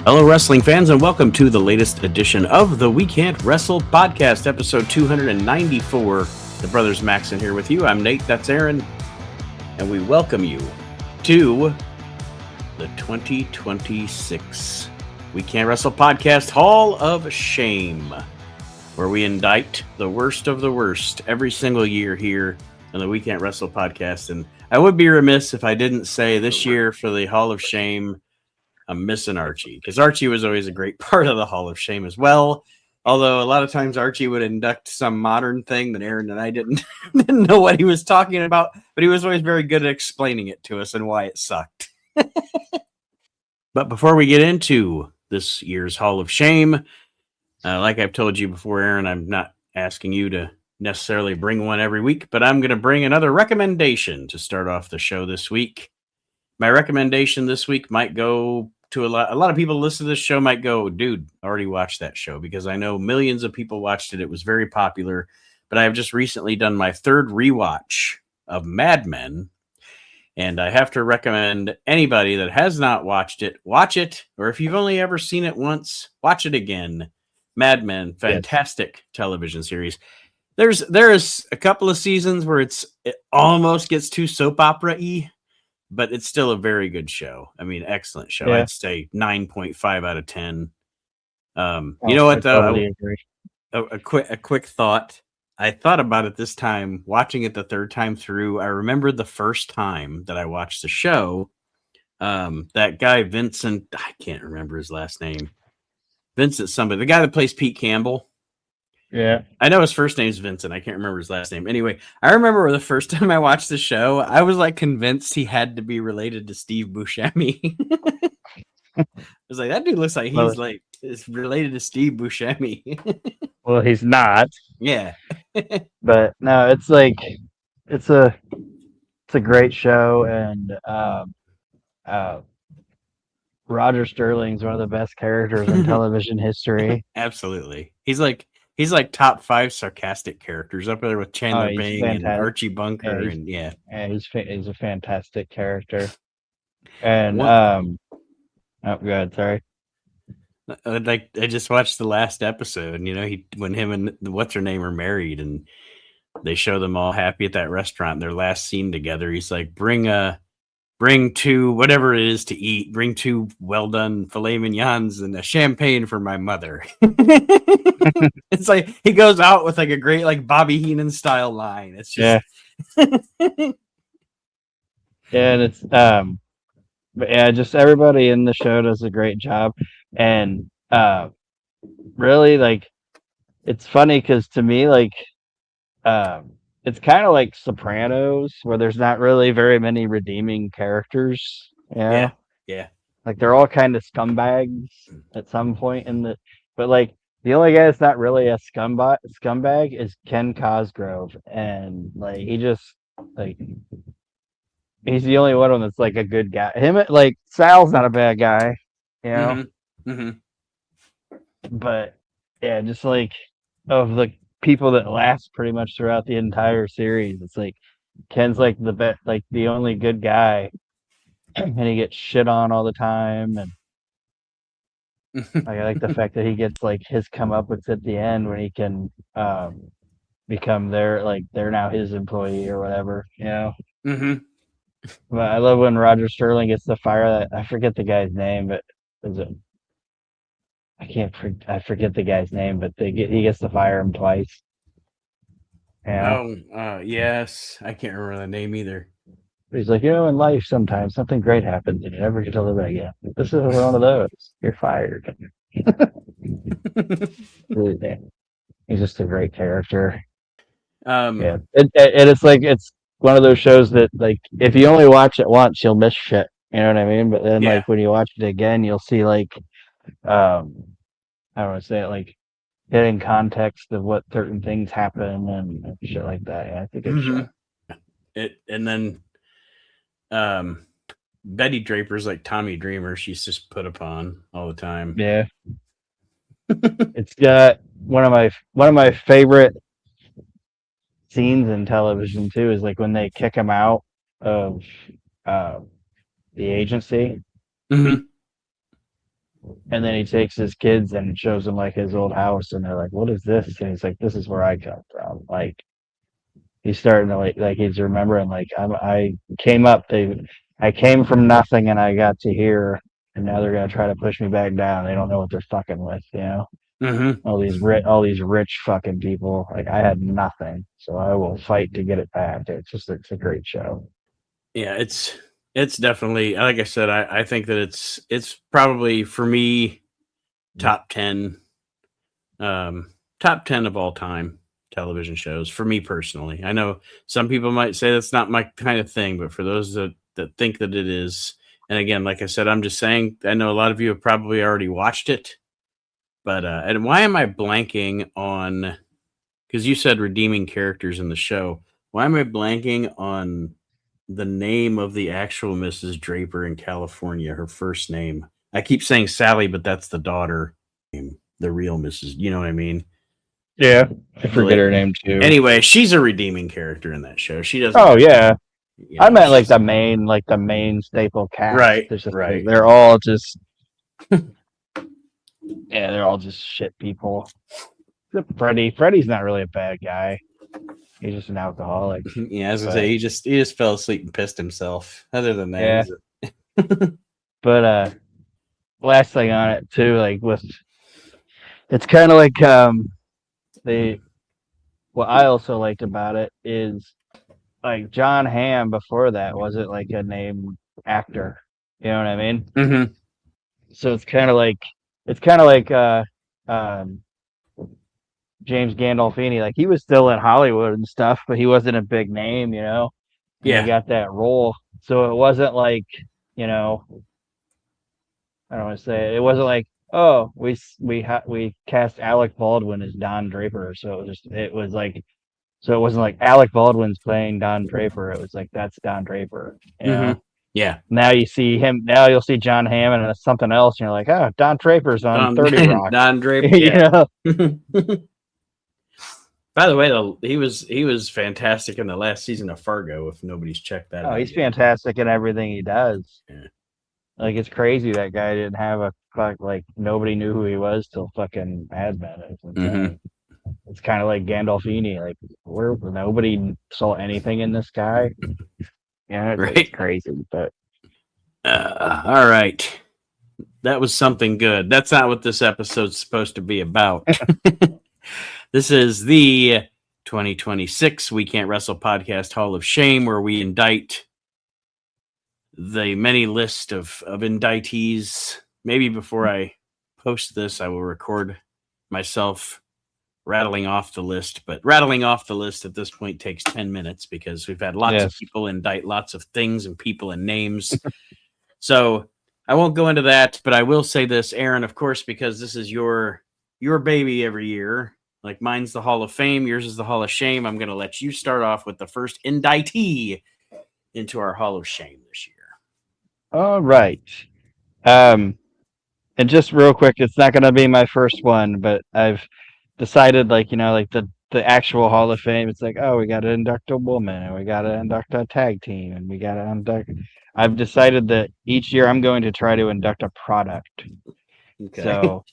Hello, wrestling fans, and welcome to the latest edition of the We Can't Wrestle podcast, episode 294. The Brothers Maxon here with you. I'm Nate, that's Aaron, and we welcome you to the 2026 We Can't Wrestle podcast Hall of Shame, where we indict the worst of the worst every single year here on the We Can't Wrestle podcast. And I would be remiss if I didn't say this year for the Hall of Shame, I'm missing Archie, because Archie was always a great part of the Hall of Shame as well. Although a lot of times Archie would induct some modern thing that Aaron and I didn't know what he was talking about, but he was always very good at explaining it to us and why it sucked. But before we get into this year's Hall of Shame, like I've told you before, Aaron, I'm not asking you to necessarily bring one every week, but I'm going to bring another recommendation to start off the show this week. My recommendation this week might go to a lot of people listen to this show might go, dude, I already watched that show, because I know millions of people watched it. It was very popular, but I have just recently done my third rewatch of Mad Men, and I have to recommend anybody that has not watched it, watch it, or if you've only ever seen it once, watch it again. Mad Men, fantastic television series. There is a couple of seasons where it almost gets too soap opera-y, but it's still a very good show. I mean, excellent show. Yeah. I'd say 9.5 out of 10. You know what, though? Totally agree. A quick thought. I thought about it this time, watching it the third time through. I remembered the first time that I watched the show. That guy, Vincent, I can't remember his last name. Vincent somebody. The guy that plays Pete Campbell. Yeah. I know his first name's Vincent. I can't remember his last name. Anyway, I remember the first time I watched the show, I was like convinced he had to be related to Steve Buscemi. I was like, that dude looks like is related to Steve Buscemi. Well, he's not. Yeah. But no, it's a great show, and Roger Sterling's one of the best characters in television history. Absolutely. He's like top 5 sarcastic characters up there with Chandler Bing and Archie Bunker. He's a fantastic character. And go ahead, sorry. I just watched the last episode, and when him and what's her name are married, and they show them all happy at that restaurant, their last scene together. He's like, bring 2 whatever it is to eat, bring 2 well done filet mignons and a champagne for my mother. It's like he goes out with like a great like Bobby Heenan style line. It's just and it's but yeah, just everybody in the show does a great job. And really, like, it's funny because to me, like, it's kind of like Sopranos, where there's not really very many redeeming characters. Yeah. Like, they're all kind of scumbags at some point but like the only guy that's not really a scumbag is Ken Cosgrove, and like he just like he's the only one of them that's like a good guy. Like Sal's not a bad guy, Mm-hmm. Mm-hmm. But yeah, just like of the people that last pretty much throughout the entire series, it's like Ken's like the only good guy, and he gets shit on all the time, and I like the fact that he gets like his comeuppance at the end when he can become they're now his employee or whatever, Mm-hmm. But I love when Roger Sterling gets to fire that. I forget the guy's name, but I forget the guy's name, but he gets to fire him twice. Yes, I can't remember the name either. But he's like, in life sometimes something great happens and you never get to live it again. This is one of those. You're fired. Really, he's just a great character. Yeah, and it's one of those shows that, like, if you only watch it once, you'll miss shit. You know what I mean? But then, like, when you watch it again, you'll see, like, I don't want to say it, like, getting context of what certain things happen and shit like that. Yeah, I think it's and then Betty Draper's like Tommy Dreamer. She's just put upon all the time. Yeah. It's got one of my favorite scenes in television too is like when they kick him out of the agency. Mm-hmm. And then he takes his kids and shows them like his old house, and they're like, "What is this?" And he's like, "This is where I come from." Like he's starting to like he's remembering like I came up, I came from nothing and I got to here, and now they're gonna try to push me back down. They don't know what they're fucking with, you know. Mm-hmm. All these rich fucking people. Like I had nothing, so I will fight to get it back. It's a great show. Yeah, it's definitely, like I said, I think that it's probably for me top 10, top 10 of all time television shows for me personally. I know some people might say that's not my kind of thing, but for those that think that it is, and again, like I said, I'm just saying, I know a lot of you have probably already watched it, but and why am I blanking on, because you said redeeming characters in the show, why am I blanking on the name of the actual Mrs. Draper in California, her first name? I keep saying Sally, but that's the daughter name, the real Mrs. You know what I mean? Yeah, I forget her name too. Anyway, she's a redeeming character in that show. She doesn't. Oh yeah, I meant she's like the main staple cast. right, There's just right. they're all just yeah, they're all just shit people. Except Freddy's not really a bad guy. He's just an alcoholic. Yeah, as I say, he just fell asleep and pissed himself. Other than that, yeah. But last thing on it too, like with it's kind of like they what I also liked about it is like John Hamm before that wasn't like a named actor. You know what I mean? mm-hmm. So it's kind of like um, James Gandolfini. Like he was still in Hollywood and stuff, but he wasn't a big name, you know. And he got that role, so it wasn't like you know. I don't want to say it. It wasn't like oh we cast Alec Baldwin as Don Draper, so it was like so it wasn't like Alec Baldwin's playing Don Draper. It was like that's Don Draper, you Mm-hmm. know. Yeah. Now you see him. Now you'll see John Hammond and something else, and you're like, oh, Don Draper's on 30 Rock. Don Draper. You know? By the way, though, he was fantastic in the last season of Fargo. If nobody's checked that out, he's fantastic in everything he does. Yeah. Like it's crazy that guy didn't have a like nobody knew who he was till fucking Mad Men. It's kind of like Gandolfini, like where nobody saw anything in this guy. Yeah, it's crazy, but all right. That was something good. That's not what this episode's supposed to be about. This is the 2026 We Can't Wrestle Podcast Hall of Shame, where we indict the many list of indictees. Maybe before I post this, I will record myself rattling off the list. But rattling off the list at this point takes 10 minutes because we've had lots of people indict lots of things and people and names. So I won't go into that, but I will say this, Aaron, of course, because this is your baby every year. Like mine's the Hall of Fame, yours is the Hall of Shame. I'm going to let you start off with the first indictee into our Hall of Shame this year. All right. And just real quick, it's not going to be my first one, but I've decided, like, you know, like the actual Hall of Fame, it's like, oh, we got to induct a woman, and we got to induct a tag team, and we got to induct. I've decided that each year I'm going to try to induct a product. Okay. So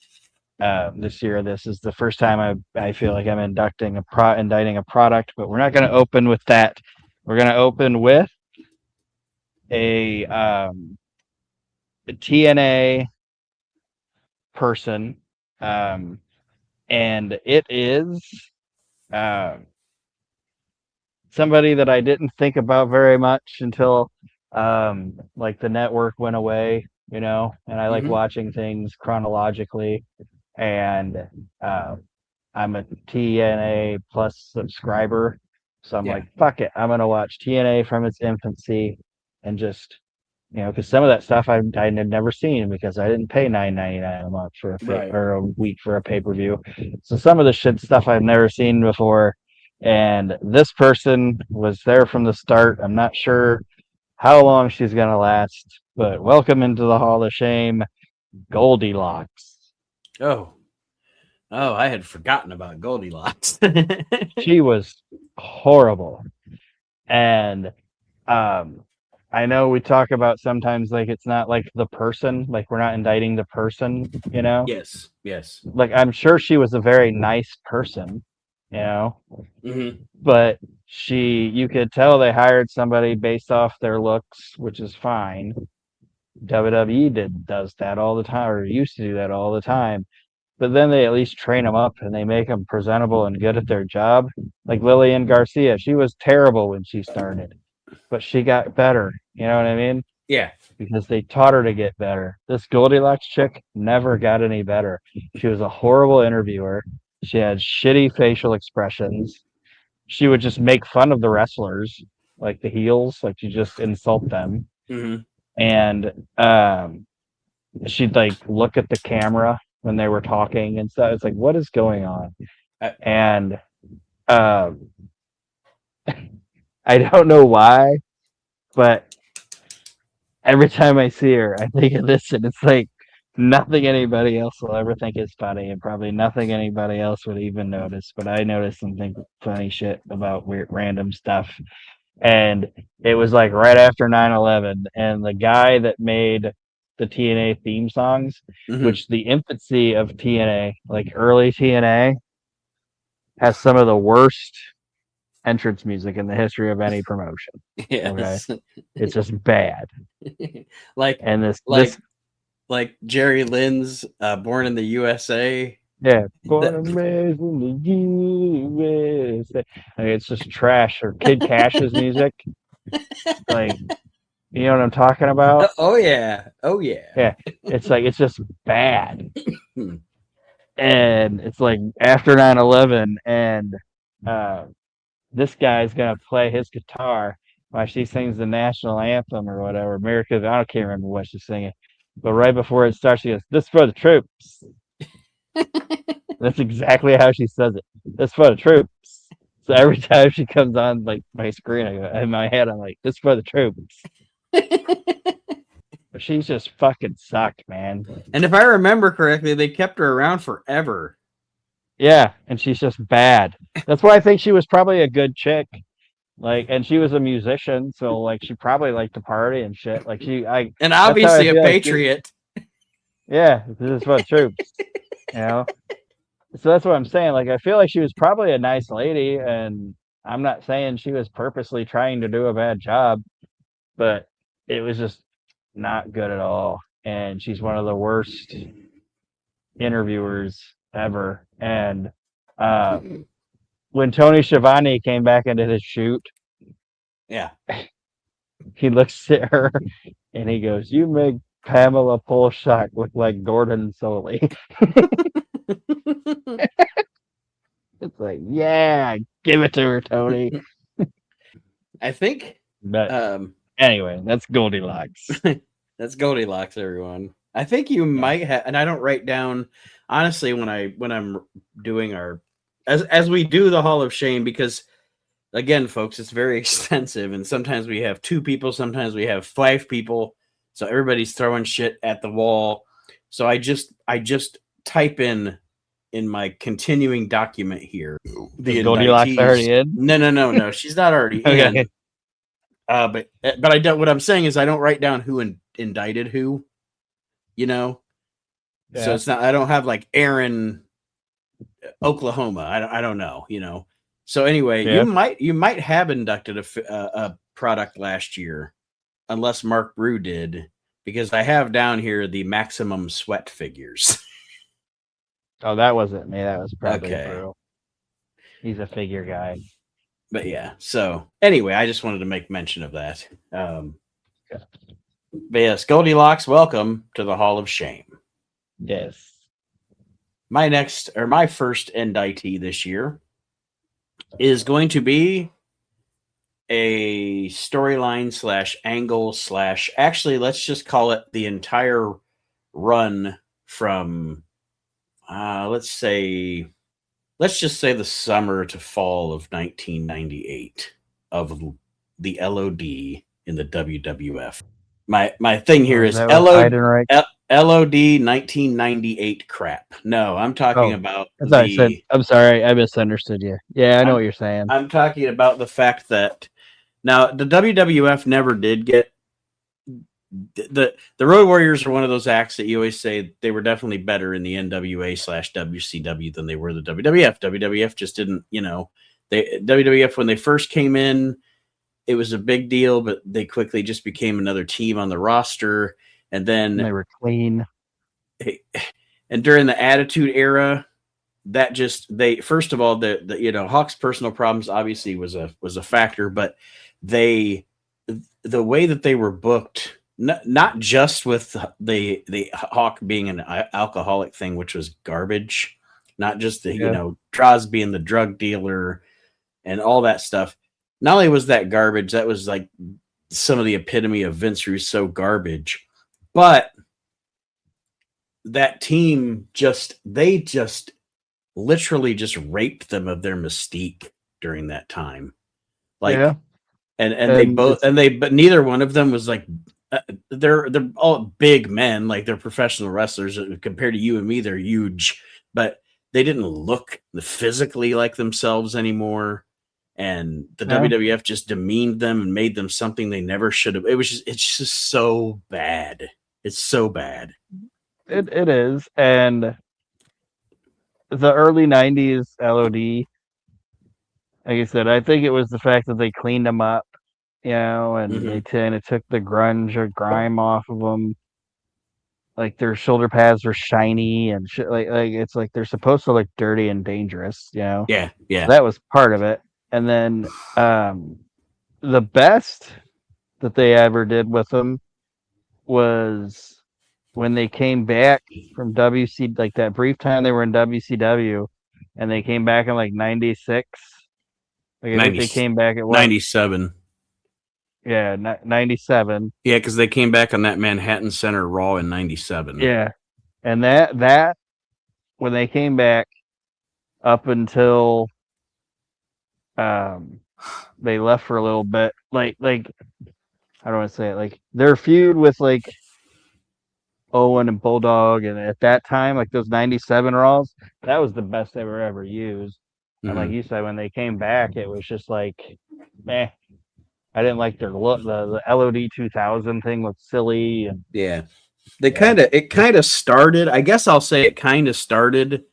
this year, this is the first time I feel like I'm indicting a product, but we're not going to open with that. We're going to open with a TNA person, and it is somebody that I didn't think about very much until like the network went away, you know, and I like watching things chronologically, and I'm a TNA Plus subscriber, so I'm like, fuck it, I'm gonna watch TNA from its infancy, and just you know, because some of that stuff I had never seen because I didn't pay $9.99 a month for or a week for a pay-per-view. So some of the shit stuff I've never seen before, and this person was there from the start. I'm not sure how long she's gonna last, but welcome into the Hall of Shame, Goldilocks. Oh, I had forgotten about Goldilocks. She was horrible, and I know we talk about sometimes like it's not like the person, like we're not indicting the person, you know? Yes. Yes. Like I'm sure she was a very nice person, you know, Mm-hmm. but you could tell they hired somebody based off their looks, which is fine. WWE does that all the time, or used to do that all the time. But then they at least train them up and they make them presentable and good at their job. Like Lillian Garcia, she was terrible when she started, but she got better. You know what I mean? Yeah. Because they taught her to get better. This Goldilocks chick never got any better. She was a horrible interviewer. She had shitty facial expressions. She would just make fun of the wrestlers, like the heels, like she just insult them. Mm-hmm. And she'd like look at the camera when they were talking and stuff. It's like, what is going on? And um, I don't know why, but every time I see her, I think of this, and it's like nothing anybody else will ever think is funny, and probably nothing anybody else would even notice. But I noticed something funny shit about weird, random stuff. And it was like right after 9/11, and the guy that made the TNA theme songs, Mm-hmm. which the infancy of TNA, like early TNA, has some of the worst entrance music in the history of any promotion. Yes. Okay, it's just bad. like And this like Jerry Lynn's Born in the USA. yeah, born and raised in the USA. Like, it's just trash. Or Kid Cash's music, like, you know what I'm talking about? Oh yeah. Oh yeah. Yeah, it's like it's just bad. Hmm. And it's like after 9/11, and this guy's gonna play his guitar while she sings the national anthem or whatever. America, I can't remember what she's singing, but right before it starts, she goes, "This for the troops." That's exactly how she says it. This for the troops. So every time she comes on like my screen, I go, in my head, I'm like, "This for the troops." But she's just fucking sucked, man. And if I remember correctly, they kept her around forever. Yeah, and she's just bad. That's why I think she was probably a good chick. Like, and she was a musician, so like she probably liked to party and shit. Like And that's how I obviously a feel like patriot. yeah, this is for the troops, you know. So that's what I'm saying. Like, I feel like she was probably a nice lady, and I'm not saying she was purposely trying to do a bad job, but it was just not good at all. And she's one of the worst interviewers ever. And when Tony Schiavone came back into his shoot, Yeah. he looks at her and he goes, "You make Pamela Polshock look like Gordon Soley." It's like, yeah, give it to her, Tony. I think. But anyway, that's Goldilocks. That's Goldilocks, everyone. I think you might have, and I don't write down honestly when I'm doing our as we do the Hall of Shame, because again, folks, it's very extensive, and sometimes we have 2 people, sometimes we have 5 people, so everybody's throwing shit at the wall. So I just type in my continuing document here the Goldilocks indictees. already in? No, she's not already Okay. in. But I don't. What I'm saying is I don't write down who indicted who. You know, Yeah. so it's not. I don't have like Aaron, Oklahoma. I don't know. You know. So anyway, Yeah. you might have inducted a product last year, unless Mark Brew did, because I have down here the Maximum Sweat figures. Oh, that wasn't me. That was probably Okay. Brew. He's a figure guy. But yeah. So anyway, I just wanted to make mention of that. But yes, Goldilocks, welcome to the Hall of Shame. Yes. My first indictee this year is going to be a storyline / angle / actually, let's just call it the entire run from let's just say the summer to fall of 1998 of the LOD in the WWF. My thing here is LOD 1998 crap. No, I'm talking about I'm sorry, I misunderstood you. Yeah, I know what you're saying. I'm talking about the fact that now the WWF never did get the Road Warriors are one of those acts that you always say they were definitely better in the NWA/WCW than they were the WWF. WWF just didn't, they WWF when they first came in, it was a big deal, but they quickly just became another team on the roster. And then they were clean. And during the Attitude Era, that just first of all the Hawk's personal problems obviously was a factor, but the way that they were booked, not just with the Hawk being an alcoholic thing, which was garbage, not just the Droz being the drug dealer and all that stuff. Not only was that garbage, that was like some of the epitome of Vince Russo garbage, but that team they literally just raped them of their mystique during that time. Like, but neither one of them was like, they're all big men, like they're professional wrestlers. Compared to you and me, they're huge, but they didn't look physically like themselves anymore. And the WWF just demeaned them and made them something they never should have. It's just so bad. It's so bad. It is. And the early 90s LOD, like I said, I think it was the fact that they cleaned them up, and they kind of took the grunge or grime off of them. Like their shoulder pads were shiny and shit. Like it's like they're supposed to look dirty and dangerous, Yeah. So that was part of it. And then the best that they ever did with them was when they came back from WC, like that brief time they were in WCW, and they came back in like 96. Like I think they came back at what? 97. Yeah, 97. Yeah, because they came back on that Manhattan Center Raw in 97. Yeah. And that when they came back up until they left for a little bit, like I don't want to say it, like their feud with like Owen and Bulldog, and at that time, like those 97 Raws, that was the best they were ever used. And like you said, when they came back, it was just like, meh. I didn't like their look. The LOD 2000 thing looked silly. And it kind of started. I guess I'll say it kind of started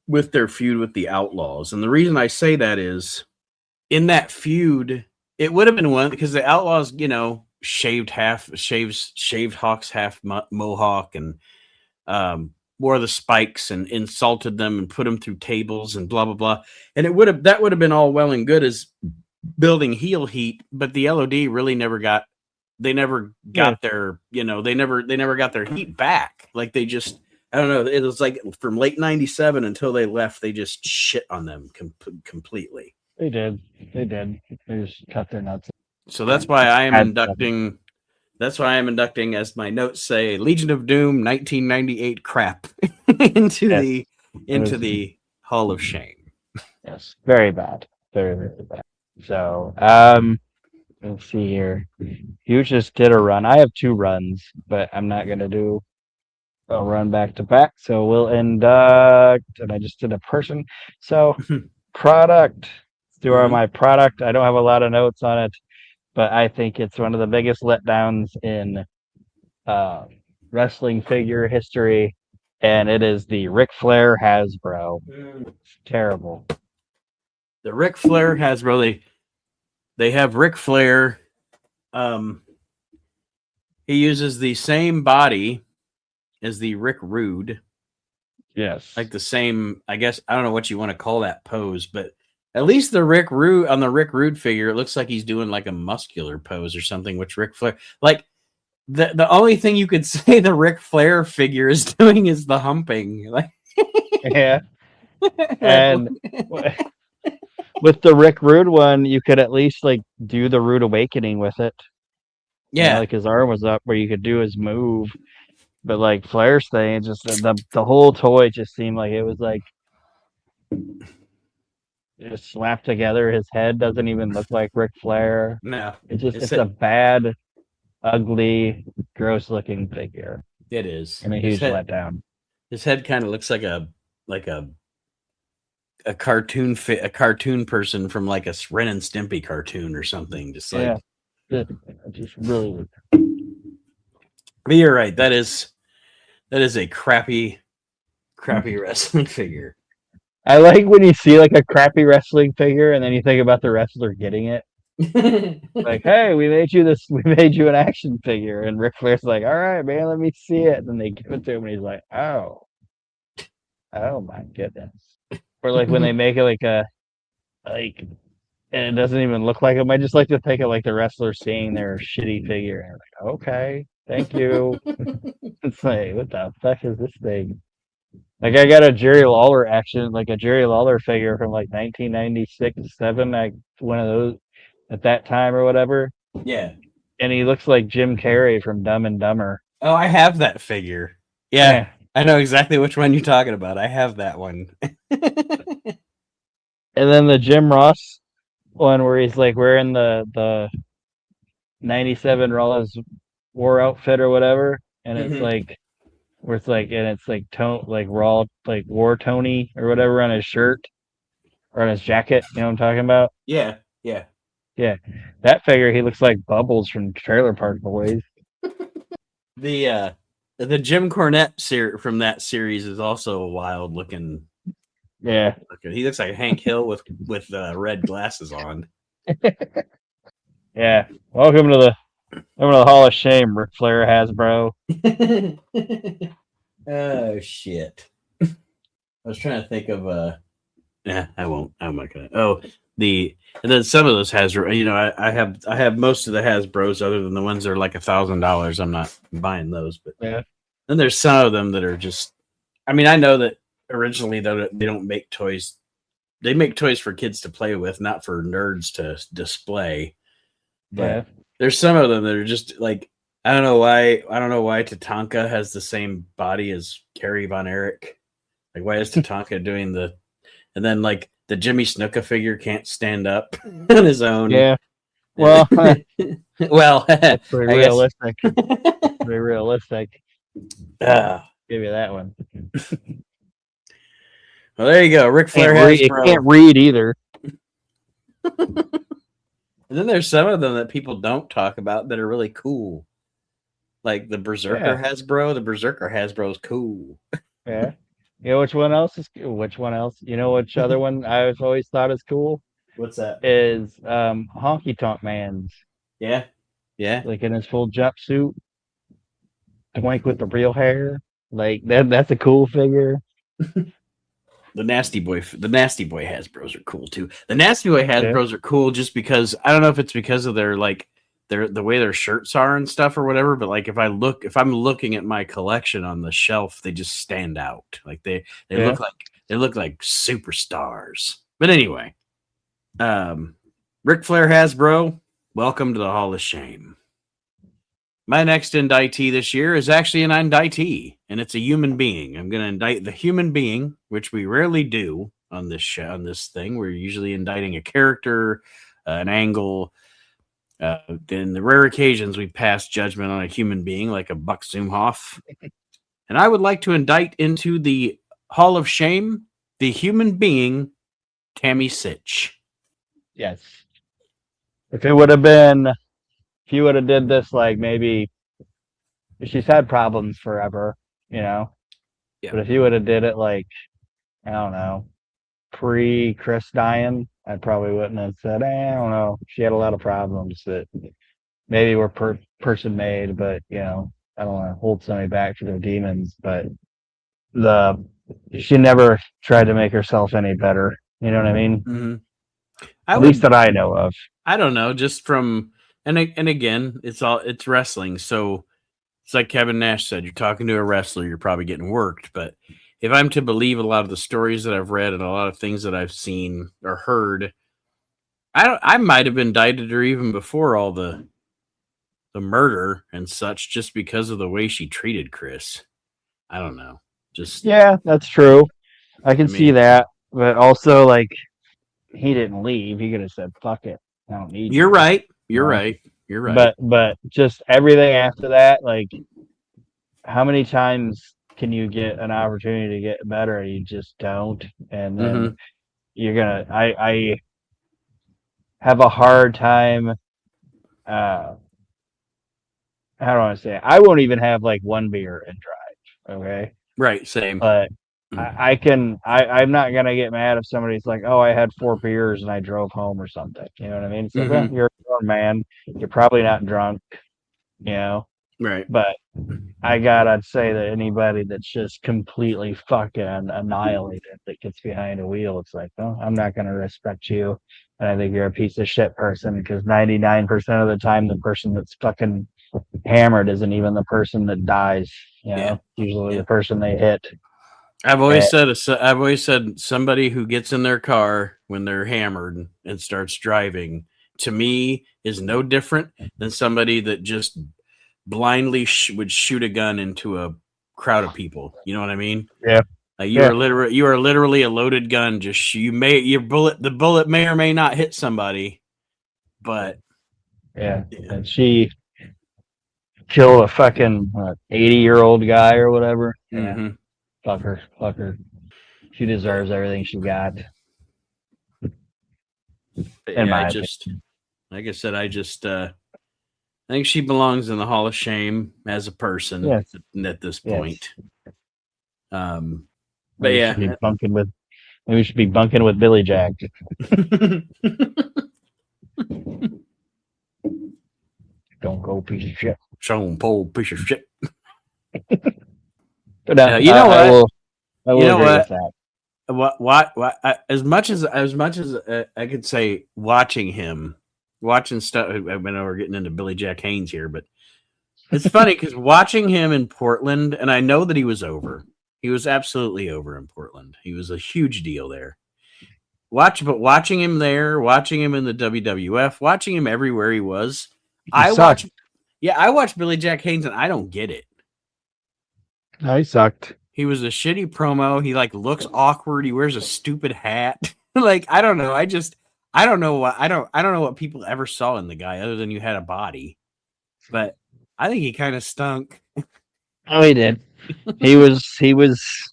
with their feud with the Outlaws, and the reason I say that is, in that feud, it would have been one because the Outlaws, shaved Hawk's half mohawk and wore the spikes and insulted them and put them through tables and blah blah blah, and that would have been all well and good as building heel heat, but the LOD really never got their they never got their heat back. Like they just, I don't know, it was like from late 97 until they left, they just shit on them completely. They did they just cut their nuts. So that's why I am inducting, as my notes say, Legion of Doom 1998 crap into the Hall of Shame. Yes, very bad. Very, very bad. So, let's see here. You just did a run. I have 2 runs, but I'm not going to do a run back to back. So we'll induct, and I just did a person. So, product. Let's do my product. I don't have a lot of notes on it, but I think it's one of the biggest letdowns in wrestling figure history, and it is the Ric Flair Hasbro. It's terrible. The Ric Flair Hasbro, they have Ric Flair. He uses the same body as the Rick Rude. Yes. Like the same, I guess, I don't know what you want to call that pose, but at least the Rick Rude figure, it looks like he's doing like a muscular pose or something, which Ric Flair, like the only thing you could say the Ric Flair figure is doing is the humping. Like, yeah. And with the Rick Rude one, you could at least like do the Rude Awakening with it. Yeah, like his arm was up where you could do his move. But like Flair's thing, just the whole toy just seemed like it was like just slapped together. His head doesn't even look like Ric Flair. No, it's a bad, ugly, gross looking figure. It is, and a huge letdown. His head kind of looks like a cartoon person from like a Ren and Stimpy cartoon or something. Just like, just really weird. But you're right. That is a crappy wrestling figure. I like when you see like a crappy wrestling figure and then you think about the wrestler getting it. Like, hey, we made you an action figure, and Ric Flair's like, all right, man, let me see it. And then they give it to him, and he's like, oh my goodness. Or like when they make it like, and it doesn't even look like him. I just like to think of like the wrestler seeing their shitty figure, and like, okay, thank you. It's like, what the fuck is this thing? Like I got a Jerry Lawler figure from like 1996, 7, like one of those at that time or whatever. Yeah. And he looks like Jim Carrey from Dumb and Dumber. Oh, I have that figure. Yeah. Yeah. I know exactly which one you're talking about. I have that one. And then the Jim Ross one where he's like wearing the 97 Rollins war outfit or whatever, and it's Mhm. like where it's like tone like raw like war Tony or whatever on his shirt or on his jacket. You know what I'm talking about? Yeah. Yeah. Yeah, that figure he looks like Bubbles from Trailer Park Boys. The Jim Cornette from that series is also a wild looking. Yeah, He looks like Hank Hill with red glasses on. yeah. Welcome to the Hall of Shame, Ric Flair Hasbro. Oh shit! I was trying to think of yeah, I won't. I'm not gonna. Oh, and then some of those Hasbro. You know, I have most of the Hasbros other than the ones that are like $1,000. I'm not buying those, but Yeah, then there's some of them that are just. I mean, I know that originally they don't make toys. They make toys for kids to play with, not for nerds to display. But yeah. there's some of them that are just like I don't know why. I don't know why Tatanka has the same body as Kerry Von Erich. Like, why is Tatanka doing the? And then like the Jimmy Snuka figure can't stand up on his own. Yeah. Well, well, that's pretty I guess. realistic. Pretty realistic. Give you that one. Well, there you go. Ric Flair It can't read either. And then there's some of them that people don't talk about that are really cool. Like the Berserker Hasbro. The Berserker Hasbro is cool. Yeah. You know which one else is which one else? You know which other one I've always thought is cool? What's that? Is Honky Tonk Man's. Yeah. Yeah. Like in his full jumpsuit. Twink with the real hair. Like that's a cool figure. The Nasty Boy Hasbros are cool too. The Nasty Boy Hasbros are cool just because I don't know if it's because of their like the way their shirts are and stuff or whatever, but like if I'm looking at my collection on the shelf, they just stand out. Like they look like superstars. But anyway, Ric Flair Hasbro, welcome to the Hall of Shame. My next indictee this year is actually an indictee, and it's a human being. I'm going to indict the human being, which we rarely do on this show, on this thing. We're usually indicting a character, an angle. In the rare occasions we pass judgment on a human being, like a Buck Zumhoff. And I would like to indict into the Hall of Shame the human being, Tammy Sitch. Yes. If you would have did this like maybe she's had problems forever, you know. Yeah. But if you would have did it like I don't know, pre Chris dying, I probably wouldn't have said, I don't know. She had a lot of problems that maybe were person made, but you know, I don't want to hold somebody back for their demons, but she never tried to make herself any better. You know what I mean? Mm-hmm. At least that I know of. I don't know, just from and again, it's wrestling, so it's like Kevin Nash said, you're talking to a wrestler, you're probably getting worked, but if I'm to believe a lot of the stories that I've read and a lot of things that I've seen or heard, I might have indicted her even before all the murder and such, just because of the way she treated Chris. I don't know. Yeah, that's true. I can see that, but also like he didn't leave. He could have said, "Fuck it, I don't need you." You're right. You're right. You're right. But just everything after that, like, how many times can you get an opportunity to get better and you just don't? And then you're gonna. I have a hard time how do I say it? I won't even have like one beer and drive. Okay. Right, same. But I'm not gonna get mad if somebody's like, oh, I had 4 beers and I drove home or something. You know what I mean? It's like, well, Mm-hmm. you're a grown man. You're probably not drunk, you know. Right. But I gotta say that anybody that's just completely fucking annihilated that gets behind a wheel, it's like, oh, I'm not gonna respect you. And I think you're a piece of shit person because 99% of the time, the person that's fucking hammered isn't even the person that dies. You Yeah. know, usually Yeah. the person they hit. I've always said somebody who gets in their car when they're hammered and starts driving, to me, is no different than somebody that just blindly would shoot a gun into a crowd of people. You know what I mean? Yeah. You Yeah. are literally a loaded gun. The bullet may or may not hit somebody, but Yeah. yeah. And she killed a fucking 80-year-old guy or whatever. Yeah. Mm-hmm. Fuck her. Fuck her. She deserves everything she got. In Yeah, my opinion. like I said, I think she belongs in the Hall of Shame as a person Yes. at this Yes. point. But Maybe yeah, maybe we should be bunking with Billy Jack. Don't go piece of shit. Sean Paul piece of shit. But no, You know what? I will agree with that. As much as I could say, watching stuff. I know we're getting into Billy Jack Haynes here, but it's funny because watching him in Portland, and I know that he was over. He was absolutely over in Portland. He was a huge deal there. Watching him there, watching him in the WWF, watching him everywhere he was. I watch Billy Jack Haynes, and I don't get it. No, he sucked. He was a shitty promo. He like looks awkward. He wears a stupid hat. Like I don't know. I don't know what people ever saw in the guy other than you had a body. But I think he kind of stunk. Oh, he did. He was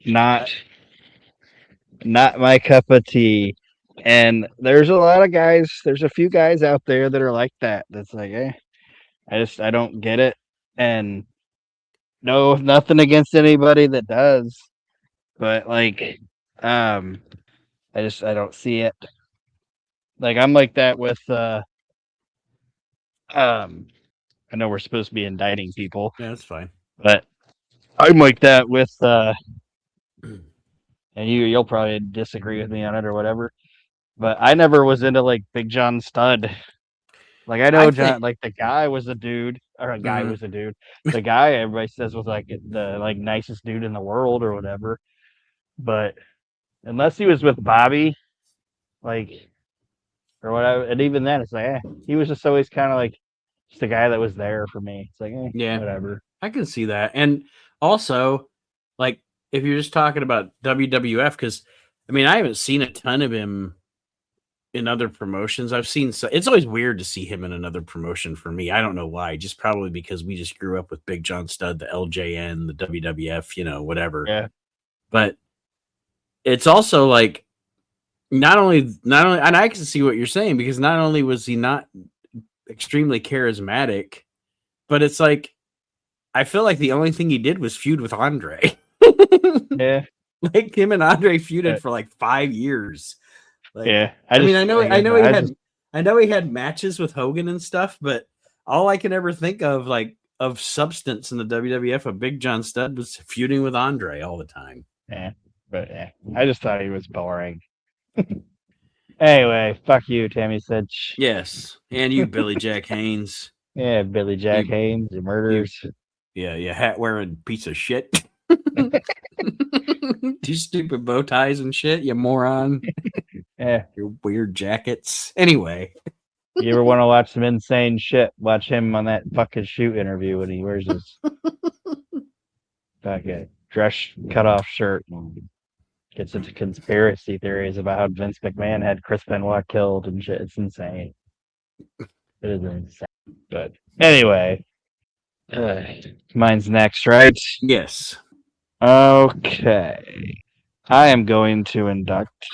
not my cup of tea. And there's a few guys out there that are like that. That's like, I don't get it. And no, nothing against anybody that does. But like, I don't see it. Like I'm like that with I know we're supposed to be indicting people, Yeah, that's fine. but I'm like that with and you'll probably disagree with me on it or whatever. But I never was into like Big John Studd. Like I know I John, think like the guy was a dude, or a guy Mhm. was a dude. The guy everybody says was like the like nicest dude in the world or whatever. But unless he was with Bobby, like or whatever, and even then it's like, he was just always kind of like just the guy that was there for me. It's like, Yeah, whatever. I can see that. And also, like, if you're just talking about WWF, because I mean, I haven't seen a ton of him in other promotions. It's always weird to see him in another promotion for me. I don't know why. Just probably because we just grew up with Big John Studd, the LJN, the WWF, whatever. Yeah. But it's also like not only, and I can see what you're saying because not only was he not extremely charismatic, but it's like I feel like the only thing he did was feud with Andre. Yeah. Like him and Andre feuded for like 5 years. Like, Yeah. I know he had matches with Hogan and stuff, but all I can ever think of like of substance in the WWF of Big John Studd was feuding with Andre all the time. Yeah. But I just thought he was boring. Anyway, fuck you, Tammy Sitch. Yes, and you, Billy Jack Haynes. Yeah, Billy Jack Haynes, the murders. Yeah, hat wearing piece of shit. Two stupid bow ties and shit, you moron. Yeah. Your weird jackets. Anyway. You ever want to watch some insane shit? Watch him on that fucking shoot interview when he wears his fucking dress cut off shirt and gets into conspiracy theories about how Vince McMahon had Chris Benoit killed and shit. It's insane. It is insane. But anyway, mine's next, right? Yes. Okay. I am going to induct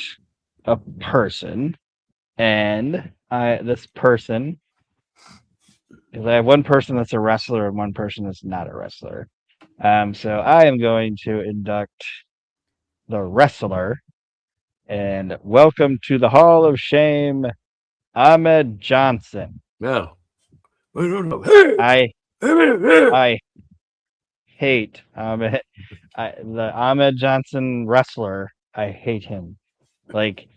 a person, and this person because I have one person that's a wrestler and one person that's not a wrestler. So I am going to induct the wrestler, and welcome to the Hall of Shame, Ahmed Johnson. No. I I hate Ahmed. The Ahmed Johnson wrestler. I hate him. Like,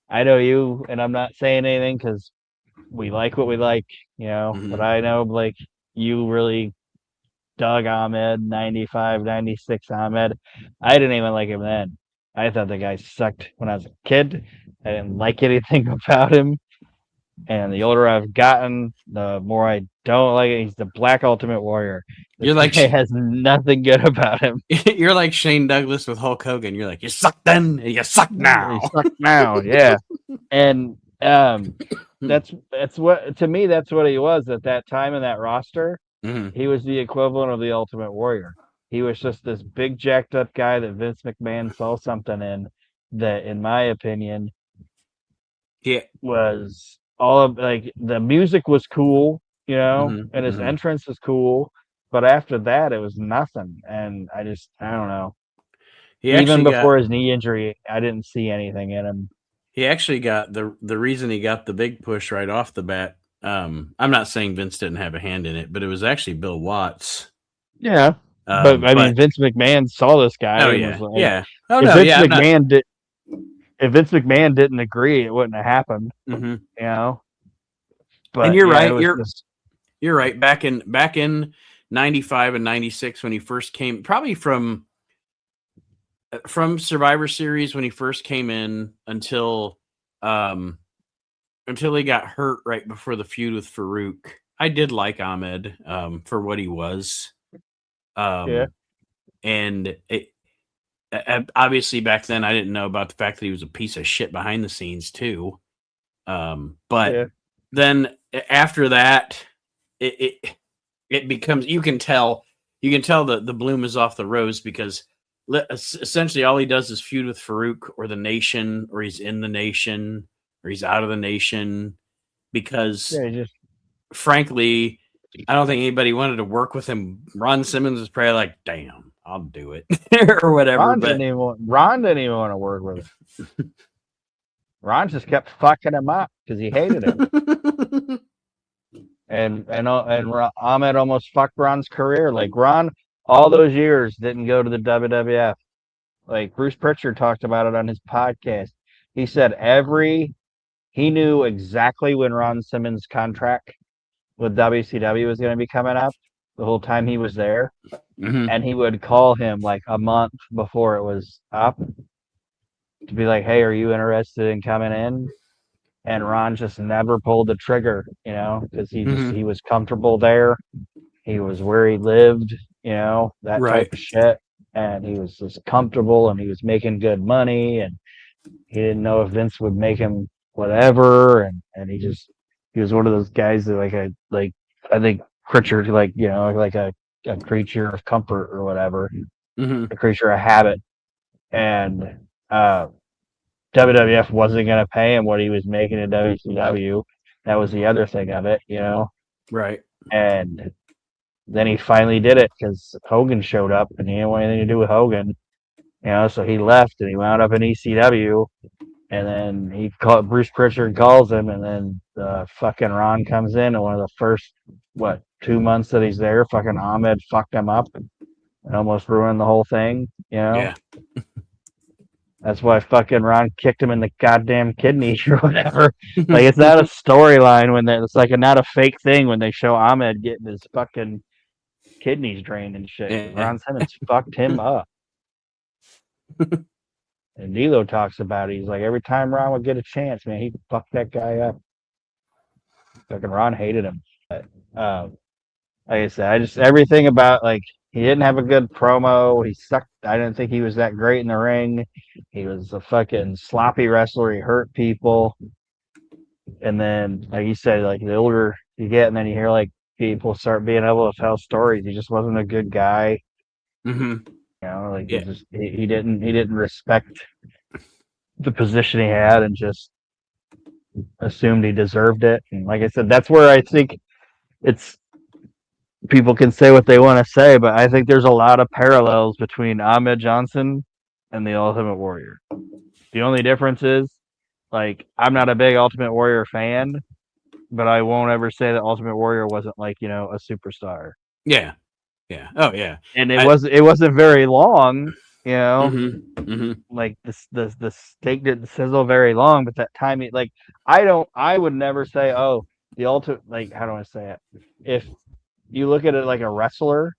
I know you, and I'm not saying anything because we like what we like, But Mhm. I know, like, you really dug Ahmed, 95, 96 Ahmed. I didn't even like him then. I thought the guy sucked when I was a kid. I didn't like anything about him. And the older I've gotten, the more I don't like it. He's the Black Ultimate Warrior. This You're like guy has nothing good about him. you're like Shane Douglas with Hulk Hogan. You're like, you suck then, and you suck He now. sucks now, yeah. And that's what, to me, that's what he was at that time in that roster. Mhm. He was the equivalent of the Ultimate Warrior. He was just this big jacked up guy that Vince McMahon saw something in that, in my opinion, Yeah. was all of, like, the music was cool, Mhm. and his Mhm. entrance was cool, but after that it was nothing. And I don't know. He Even actually got before his knee injury, I didn't see anything in him. he actually got the reason he got the big push right off the bat. I'm not saying Vince didn't have a hand in it, but it was actually Bill Watts. Yeah. But I But mean, Vince McMahon saw this guy oh and was yeah, like, yeah. Oh if no, Vince yeah. I'm not. McMahon did, if Vince McMahon didn't agree, it wouldn't have happened, Mhm. you know. And But you're yeah, it right. was just You're right. Back in '95 and '96 when he first came, probably from Survivor Series when he first came in um until he got hurt right before the feud with Farouk. I did like Ahmed for what he was. yeah, Um and obviously back then I didn't know about the fact that he was a piece of shit behind the scenes too. But yeah, then after that, it becomes you can tell the bloom is off the rose because essentially all he does is feud with Farouk or the Nation, or he's in the Nation, or he's out of the Nation because yeah. He just frankly, I don't think anybody wanted to work with him. Ron Simmons was probably like, "Damn, I'll do it," or whatever. But Ron didn't even want to work with him. Ron just kept fucking him up because he hated him. And Ahmed almost fucked Ron's career. Like, Ron, all those years didn't go to the WWF. Like, Bruce Pritchard talked about it on his podcast. He said he knew exactly when Ron Simmons' contract with WCW was going to be coming up the whole time he was there, Mhm. and he would call him like a month before it was up to be like, "Hey, are you interested in coming in?" And Ron just never pulled the trigger, because Mhm. he was comfortable there. He was where he lived, that type Right. of shit. And he was just comfortable and he was making good money, and he didn't know if Vince would make him whatever. And he was one of those guys that I think Pritchard, like, like a creature of comfort or whatever, Mhm. a creature of habit. And WWF wasn't going to pay him what he was making in WCW. That was the other thing of it. Right. And then he finally did it because Hogan showed up and he didn't want anything to do with Hogan. So he left and he wound up in ECW. And then Bruce Pritchard calls him, and then fucking Ron comes in, and one of the first 2 months that he's there, fucking Ahmed fucked him up and almost ruined the whole thing. Yeah. That's why fucking Ron kicked him in the goddamn kidneys or whatever. Like, it's not a storyline it's like not a fake thing when they show Ahmed getting his fucking kidneys drained and shit. Yeah. Ron Simmons fucked him up. And D'Lo talks about it. He's like, every time Ron would get a chance, man, he'd fuck that guy up. Fucking Ron hated him. But, like I said, everything about, like, he didn't have a good promo. He sucked. I didn't think he was that great in the ring. He was a fucking sloppy wrestler. He hurt people. And then, like you said, like, the older you get, and then you hear, like, people start being able to tell stories. He just wasn't a good guy. Mhm. Like, Yeah. he didn't respect the position he had and just assumed he deserved it. And like I said, that's where I think it's people can say what they want to say, but I think there's a lot of parallels between Ahmed Johnson and the Ultimate Warrior. The only difference is, like, I'm not a big Ultimate Warrior fan, but I won't ever say that Ultimate Warrior wasn't like, a superstar. Yeah. Yeah. Oh yeah. And I, it wasn't very long, you know. mm-hmm. Like the steak didn't sizzle very long, but that time, like, I would never say, oh, the ultimate, like, how do I say it? If you look at it like a wrestler,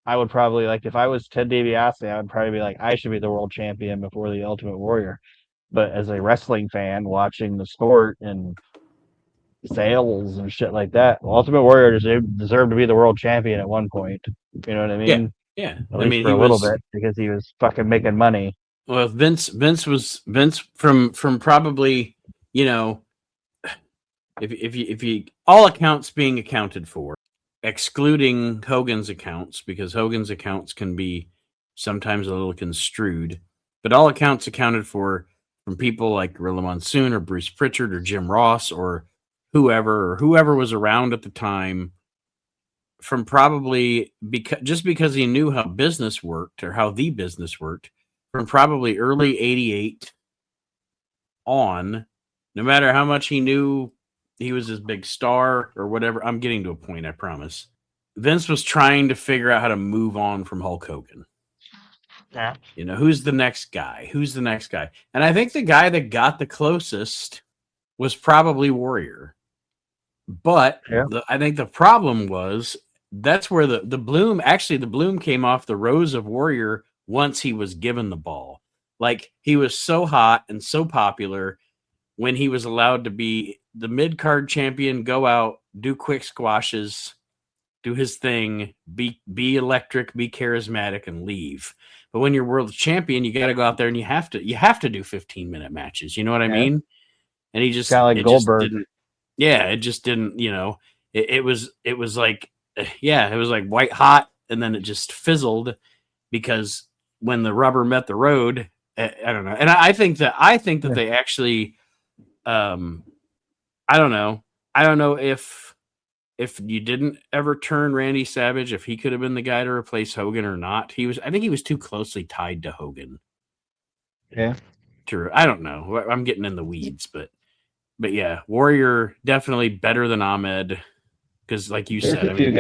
I would probably, like, if I was Ted DiBiase, I would probably be like, I should be the world champion before the Ultimate Warrior. But as a wrestling fan watching the sport and sales and shit like that, Ultimate Warrior deserved to be the world champion at one point. You know what I Yeah. mean? Yeah. At I least mean, for he a little was. bit, because he was fucking making money. Well, Vince from probably, if you all accounts being accounted for, excluding Hogan's accounts, because Hogan's accounts can be sometimes a little construed, but all accounts accounted for from people like Gorilla Monsoon or Bruce Pritchard or Jim Ross or whoever was around at the time, from probably because he knew how business worked or how the business worked, from probably early 88 on, no matter how much he knew he was this big star or whatever. I'm getting to a point, I promise. Vince was trying to figure out how to move on from Hulk Hogan. Yeah. Who's the next guy? Who's the next guy? And I think the guy that got the closest was probably Warrior. But Yeah. I think the problem was that's where the bloom came off the rose of Warrior once he was given the ball. Like, he was so hot and so popular when he was allowed to be the mid-card champion, go out, do quick squashes, do his thing, be electric, be charismatic, and leave. But when you're world champion, you got to go out there and you have to do 15-minute matches. You know what I mean? And he just Kind of like it just Goldberg. didn't. Yeah, it just didn't. It was like, it was like white hot, and then it just fizzled because when the rubber met the road, I don't know. And I think that they actually, I don't know. I don't know if you didn't ever turn Randy Savage, if he could have been the guy to replace Hogan or not. I think he was too closely tied to Hogan. Yeah. I don't know. I'm getting in the weeds, but yeah, Warrior definitely better than Ahmed, because, like you said, I mean,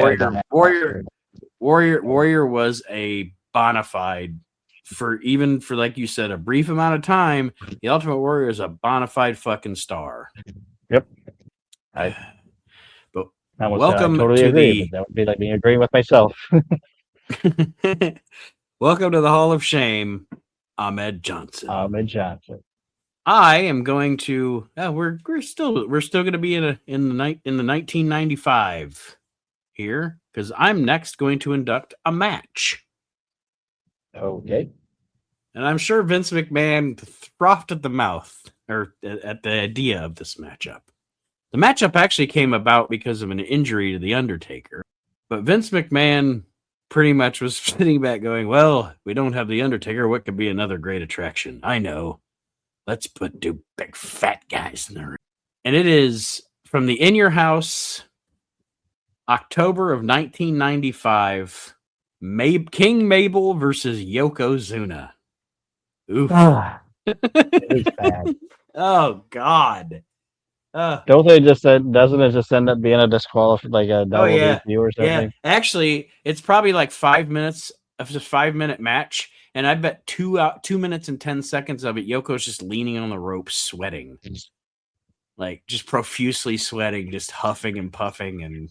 Warrior was a bona fide for like you said, a brief amount of time. The Ultimate Warrior is a bona fide fucking star. Yep. But welcome, I totally agree, but that would be like me agreeing with myself. Welcome to the Hall of Shame, Ahmed Johnson. Ahmed Johnson. I am going to. We're still going to be in the 1995 here, because I'm next going to induct a match. Okay. And I'm sure Vince McMahon frothed at the mouth or at the idea of this matchup. The matchup actually came about because of an injury to The Undertaker. But Vince McMahon pretty much was sitting back going, well, we don't have The Undertaker. What could be another great attraction? I know. Let's put two big fat guys in the ring. And it is from the In Your House, October of 1995, King Mabel versus Yokozuna. Oof. It is bad. Oh, God. Don't they doesn't it just end up being a disqualification, like a double DQ or something? Yeah, actually, it's probably like 5 minutes of just 5-minute match, and I bet 2 minutes and 10 seconds of it, Yoko's just leaning on the rope, sweating, like just profusely sweating, just huffing and puffing. And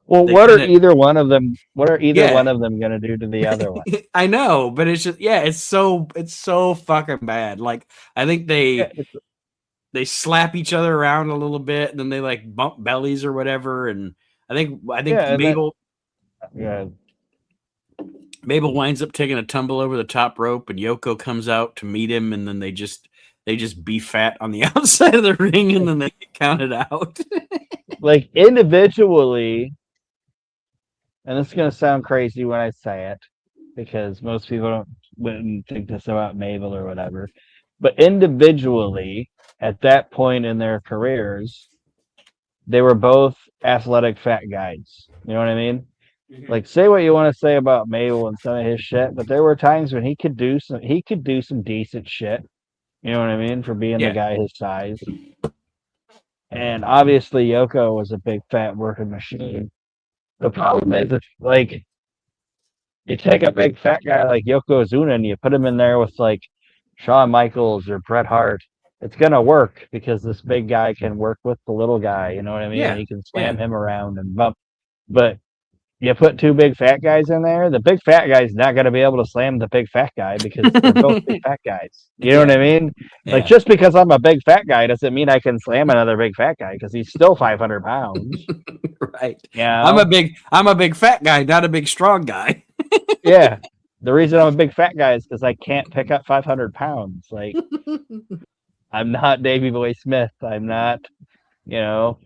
what are either one of them going to do to the other one? I know, but it's just it's so fucking bad. Like, I think they slap each other around a little bit, and then they like bump bellies or whatever. And I think Mabel. Mabel winds up taking a tumble over the top rope, and Yoko comes out to meet him, and then they just be fat on the outside of the ring, and then they get counted out. Like, individually, and it's going to sound crazy when I say it, because most people wouldn't think this about Mabel or whatever, but individually, at that point in their careers, they were both athletic fat guys. You know what I mean? Mhm. Like, say what you want to say about Mabel and some of his shit, but there were times when he could do some decent shit. You know what I mean? For being the Yeah. guy his size. And obviously Yoko was a big fat working machine. The problem is, if, like, you take a big fat guy like Yokozuna and you put him in there with like Shawn Michaels or Bret Hart, it's gonna work because this big guy can work with the little guy. You know what I mean? And Yeah. he can Yeah. slam him around and bump. But you put two big fat guys in there, the big fat guy's not going to be able to slam the big fat guy because they're both big fat guys. You know what Yeah. I mean? Like, Yeah. just because I'm a big fat guy doesn't mean I can slam another big fat guy because he's still 500 pounds. Right. You know? I'm a big fat guy, not a big strong guy. Yeah. The reason I'm a big fat guy is because I can't pick up 500 pounds. Like, I'm not Davey Boy Smith. I'm not, you know,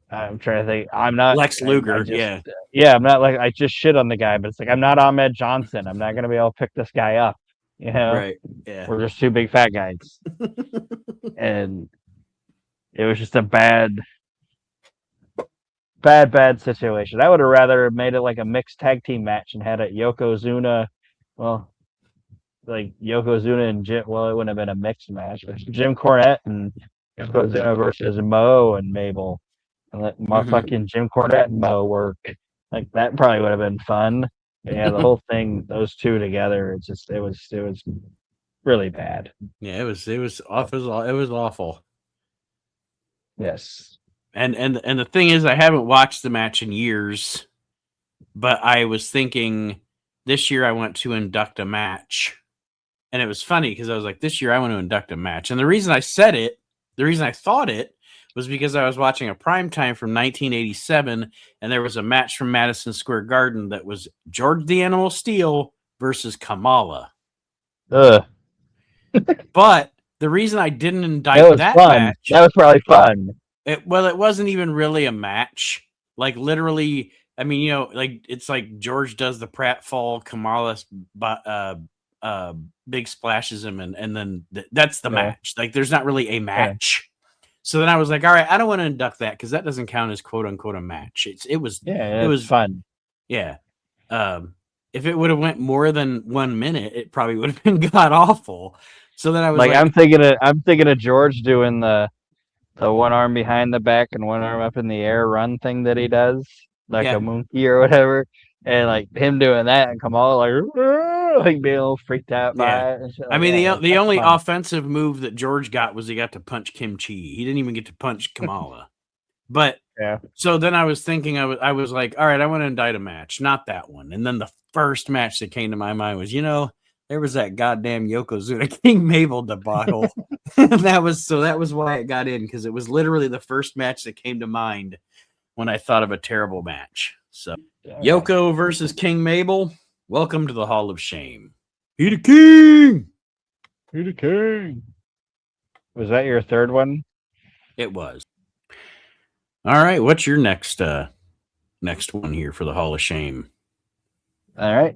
I'm trying to think. I'm not. Lex I Luger. just. Yeah. Yeah, I'm not like I just shit on the guy, but it's like I'm not Ahmed Johnson. I'm not gonna be able to pick this guy up. You know, Right. Yeah. we're just two big fat guys, and it was just a bad situation. I would have rather made it like a mixed tag team match and had it Yokozuna. Well, like Yokozuna and Jim. Well, it wouldn't have been a mixed match, but Jim Cornette and Yokozuna versus Mo and Mabel. And let Hmm. fucking Jim Cornette and Mo work. Like that probably would have been fun. But yeah, the whole thing, those two together, it was really bad. Yeah. It was awful. It was awful. Yes. And the thing is, I haven't watched the match in years, but I was thinking this year I want to induct a match. And it was funny because I was like, this year I want to induct a match. And the reason I said it, the reason I thought it, was because I was watching a primetime from 1987, and there was a match from Madison Square Garden that was George the Animal Steel versus Kamala. Ugh. But the reason I didn't That indict was that fun. match, That was probably fun. it wasn't even really a match. Like literally, I mean, like it's like George does the pratfall, Kamala big splashes him, and then that's the Yeah. match. Like there's not really a match. So then I was like, all right, I don't want to induct that because that doesn't count as quote unquote a match. It Yeah, it's was fun. yeah. If it would have went more than 1 minute, it probably would have been god awful. So then I was Like like, I'm thinking of George doing the one arm behind the back and one arm up in the air run thing that he does, like yeah, a monkey or whatever, and like him doing that and Kamal like being all freaked out yeah. by it and shit I like mean, that. the Like the that's only fun. offensive move that George got was he got to punch Kim Chi. He didn't even get to punch Kamala. But Yeah. so then I was thinking, I was like, all right, I want to indict a match, not that one. And then the first match that came to my mind was, there was that goddamn Yokozuna King Mabel debacle. that was why it got in, because it was literally the first match that came to mind when I thought of a terrible match. So Yoko versus King Mabel. Welcome to the Hall of Shame. He the king. He the king. Was that your third one? It was. All right, what's your next one here for the Hall of Shame? All right.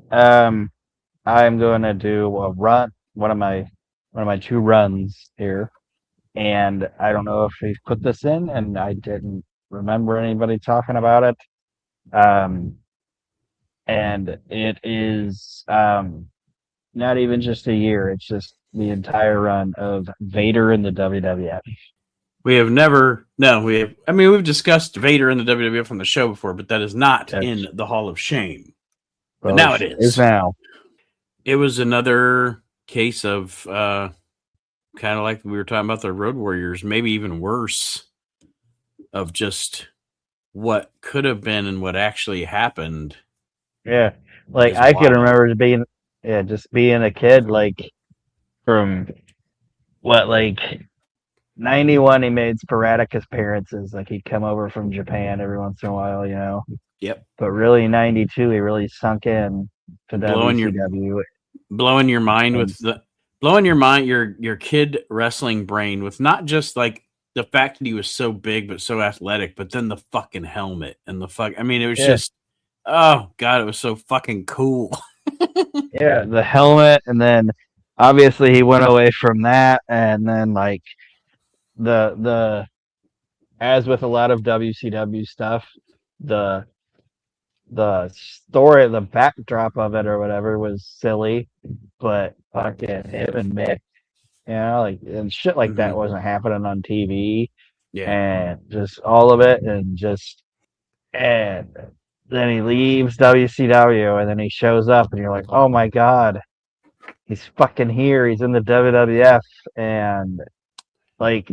I'm going to do a run. One of my two runs here, and I don't know if we put this in, and I didn't remember anybody talking about it. Um, and it is not even just a year; it's just the entire run of Vader in the WWF. We have never, no, we have, I mean, we've discussed Vader in the WWF on the show before, but that is not Yes. in the Hall of Shame. But Well, now it is is. now. It was another case of kind of like we were talking about the Road Warriors, maybe even worse, of just what could have been and what actually happened. Yeah, like Is I can wild. remember just being a kid, like from what, like 91. He made sporadic appearances, like he'd come over from Japan every once in a while, Yep. But really, 92, he really sunk in to Blowing your WCW. blowing your mind And with the blowing your mind your kid wrestling brain with not just like the fact that he was so big but so athletic, but then the fucking helmet and the fuck. I mean, it was yeah, just, oh god, it was so fucking cool. yeah, the helmet, and then obviously he went away from that, and then like the as with a lot of WCW stuff, the story, the backdrop of it or whatever was silly, but fucking him and Mick, like and shit like that wasn't happening on TV, Yeah. and just all of it, and then he leaves WCW, and then he shows up, and you're like, oh my god, he's fucking here, he's in the WWF, and like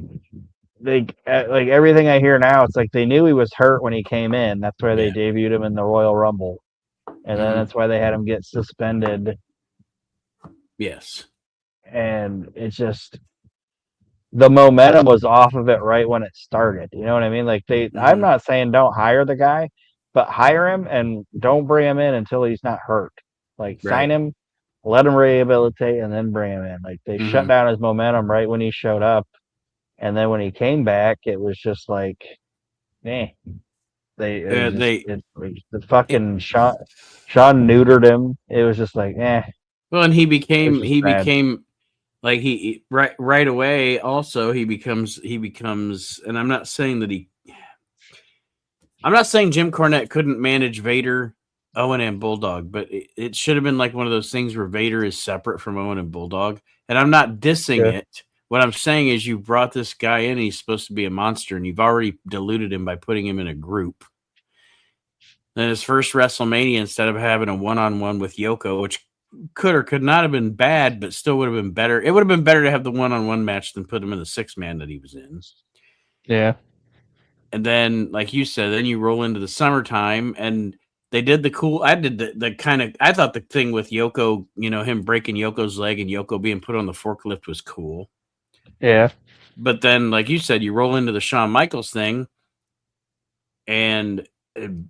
like everything I hear now, it's like they knew he was hurt when he came in. That's why they debuted him in the Royal Rumble, and then that's why they had him get suspended. Yes, and it's just the momentum was off of it right when it started. You know what I mean? Like I'm not saying don't hire the guy, but hire him and don't bring him in until he's not hurt. Like sign him, let him rehabilitate, and then bring him in. Like they shut down his momentum right when he showed up. And then when he came back, it was just like, the fucking Sean neutered him. It was just like, Well, and he became like right away. Also, he becomes, and I'm not saying Jim Cornette couldn't manage Vader, Owen, and Bulldog, but it should have been like one of those things where Vader is separate from Owen and Bulldog. And I'm not dissing it. What I'm saying is you brought this guy in, he's supposed to be a monster, and you've already diluted him by putting him in a group. Then his first WrestleMania, instead of having a one-on-one with Yoko, which could or could not have been bad, but still would have been better. It would have been better to have the one-on-one match than put him in the 6-man that he was in. Yeah. And then, like you said, then you roll into the summertime, and they did the cool. I did the kind of. I thought the thing with Yoko, him breaking Yoko's leg and Yoko being put on the forklift was cool. Yeah. But then, like you said, you roll into the Shawn Michaels thing and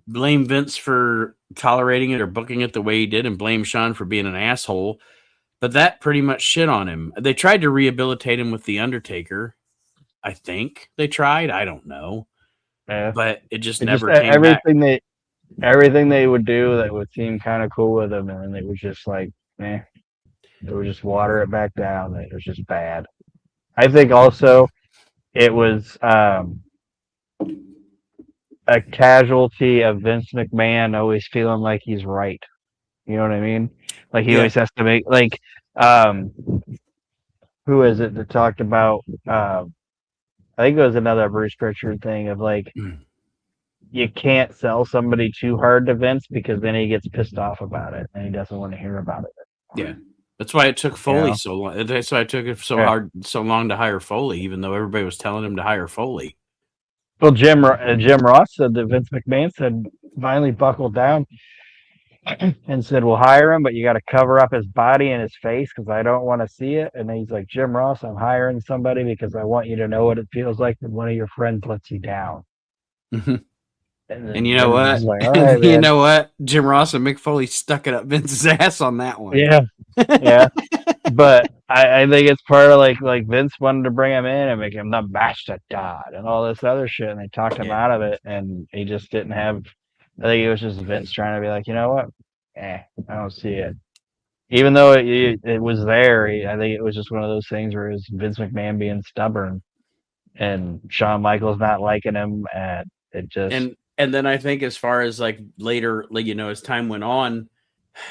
blame Vince for tolerating it or booking it the way he did, and blame Shawn for being an asshole. But that pretty much shit on him. They tried to rehabilitate him with The Undertaker. I think they tried. I don't know. Yeah. But it just never came back. Everything they would do that would seem kind of cool with him, and then it was just like, They would just water it back down. It was just bad. I think also it was a casualty of Vince McMahon always feeling like he's right. You know what I mean? Like he always has to make who is it that talked about I think it was another Bruce Pritchard thing of like you can't sell somebody too hard to Vince because then he gets pissed off about it and he doesn't want to hear about it. Yeah. That's why it took Foley so long. That's why it took it so long to hire Foley, even though everybody was telling him to hire Foley. Well, Jim Ross said that Vince McMahon finally buckled down and said, "We'll hire him, but you got to cover up his body and his face because I don't want to see it." And he's like, "Jim Ross, I'm hiring somebody because I want you to know what it feels like when one of your friends lets you down." Mm-hmm. And you know what? Like, right, you know what? Jim Ross and Mick Foley stuck it up Vince's ass on that one. Yeah, yeah. But I think it's part of like Vince wanted to bring him in and make him the master god and all this other shit, and they talked him out of it, and he just didn't have. I think it was just Vince trying to be like, you know what? I don't see it. Even though it was there, I think it was just one of those things where it was Vince McMahon being stubborn, and Shawn Michaels not liking him, and it just. And then I think as far as like later, as time went on,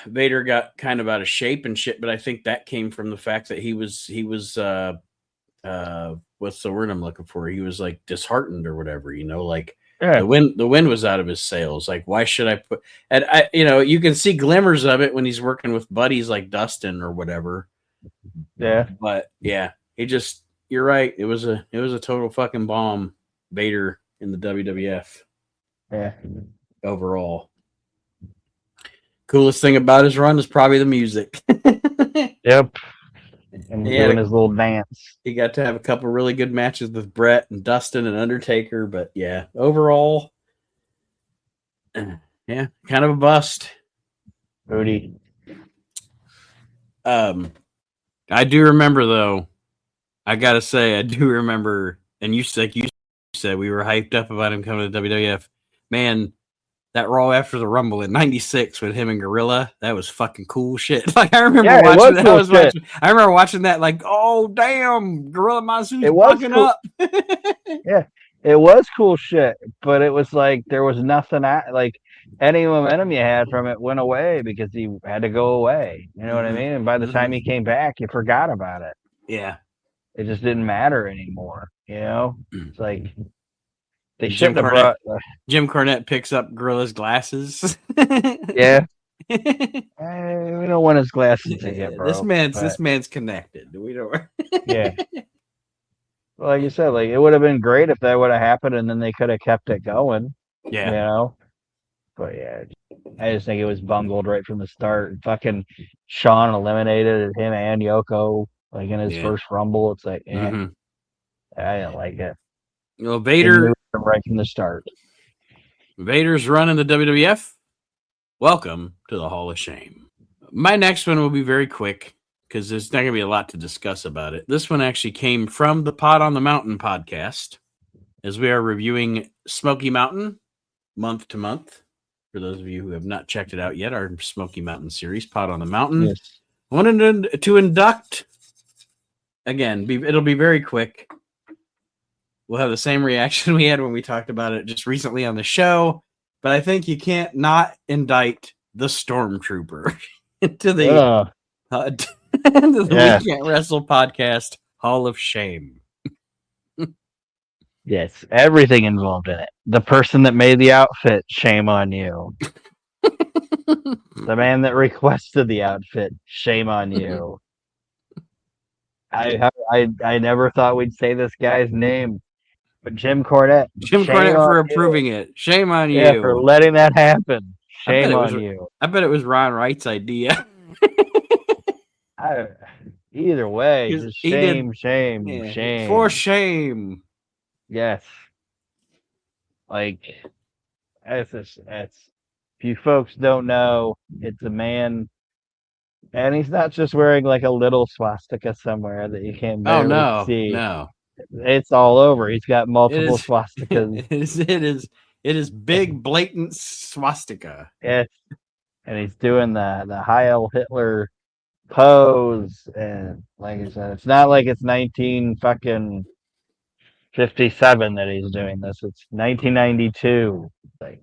Vader got kind of out of shape and shit. But I think that came from the fact that he was what's the word I'm looking for? He was like disheartened or whatever, like the wind was out of his sails. Like, why should I put? And you can see glimmers of it when he's working with buddies like Dustin or whatever. Yeah, but yeah, you're right. It was a total fucking bomb. Vader in the WWF. Yeah. Overall. Coolest thing about his run is probably the music. Yep. And doing his little dance. He got to have a couple really good matches with Brett and Dustin and Undertaker, but yeah, overall, yeah, kind of a bust. Booty. I do remember though. I gotta say, I do remember, and you said we were hyped up about him coming to WWF. Man, that Raw after the Rumble in '96 with him and Gorilla, that was fucking cool shit. Like I remember watching that. I remember watching that. Like, oh damn, Gorilla Monsoon's fucking up. Yeah, it was cool shit, but it was like there was nothing like any momentum you had from it went away because he had to go away. You know what I mean? And by the time he came back, you forgot about it. Yeah. It just didn't matter anymore. You know, it's like they And Jim shouldn't have Cornette. brought. Jim Cornette picks up Gorilla's glasses. Yeah, we don't want his glasses to get this broke. man's connected. We don't. Yeah, well, like you said, like it would have been great if that would have happened, and then they could have kept it going. Yeah. You know, but yeah, I just think it was bungled right from the start. Fucking Shawn eliminated him and Yoko like in his first Rumble. It's like, I didn't like it. Well, Vader right from the start. Vader's run in the WWF. Welcome to the Hall of Shame. My next one will be very quick because there's not going to be a lot to discuss about it. This one actually came from the Pod on the Mountain podcast, as we are reviewing Smoky Mountain month to month. For those of you who have not checked it out yet, our Smoky Mountain series, Pod on the Mountain. Yes. I wanted to induct, again, it'll be very quick. We'll have the same reaction we had when we talked about it just recently on the show, but I think you can't not indict the Stormtrooper into the We Can't Wrestle podcast Hall of Shame. Yes, everything involved in it. The person that made the outfit, shame on you. The man that requested the outfit, shame on you. I never thought we'd say this guy's name, but Jim Cornette. Jim Cornette for approving it. Shame on you. Yeah, for letting that happen. Shame on you. I bet it was Ron Wright's idea. Either way, just shame. For shame. Yes. Like, if you folks don't know, it's a man, and he's not just wearing like a little swastika somewhere that you can't barely see. No. It's all over. He's got multiple swastikas. It is big, blatant swastika. Yes. And he's doing the Heil Hitler pose, and like I said, it's not like it's 1957 that he's doing this. It's 1992. Like,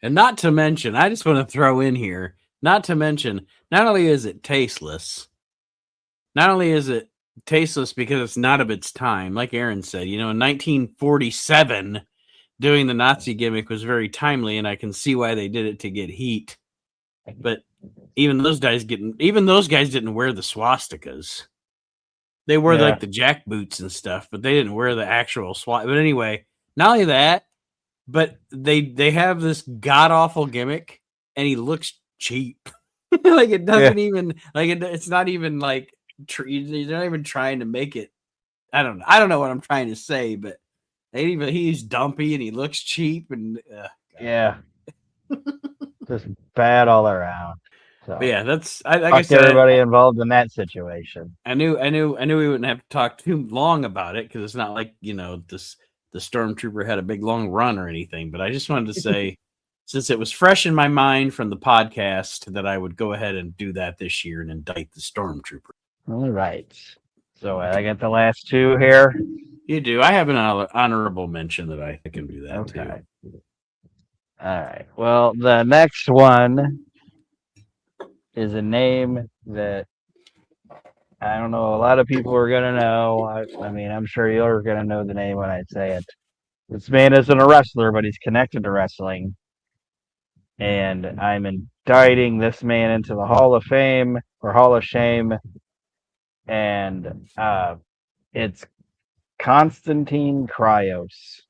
And not to mention, I just want to throw in here, not only is it tasteless, because it's not of its time. Like Aaron said, in 1947, doing the Nazi gimmick was very timely, and I can see why they did it to get heat. But even those guys didn't wear the swastikas. They wore like the jack boots and stuff, but they didn't wear the actual swastika. But anyway, not only that, but they have this god awful gimmick, and he looks cheap. Like it doesn't even it's not even like they're not even trying to make it. I don't know what I'm trying to say, but he's dumpy and he looks cheap and just bad all around. So, but yeah, that's like I said, everybody involved in that situation. I knew we wouldn't have to talk too long about it because it's not like the Stormtrooper had a big long run or anything. But I just wanted to say, since it was fresh in my mind from the podcast, that I would go ahead and do that this year and indict the Stormtrooper. All right. So I got the last two here. You do. I have an honorable mention that I can do that too. All right. Well, the next one is a name that I don't know. A lot of people are going to know. I mean, I'm sure you're going to know the name when I say it. This man isn't a wrestler, but he's connected to wrestling. And I'm indicting this man into the Hall of Fame or Hall of Shame. And it's Konstantin Kryos.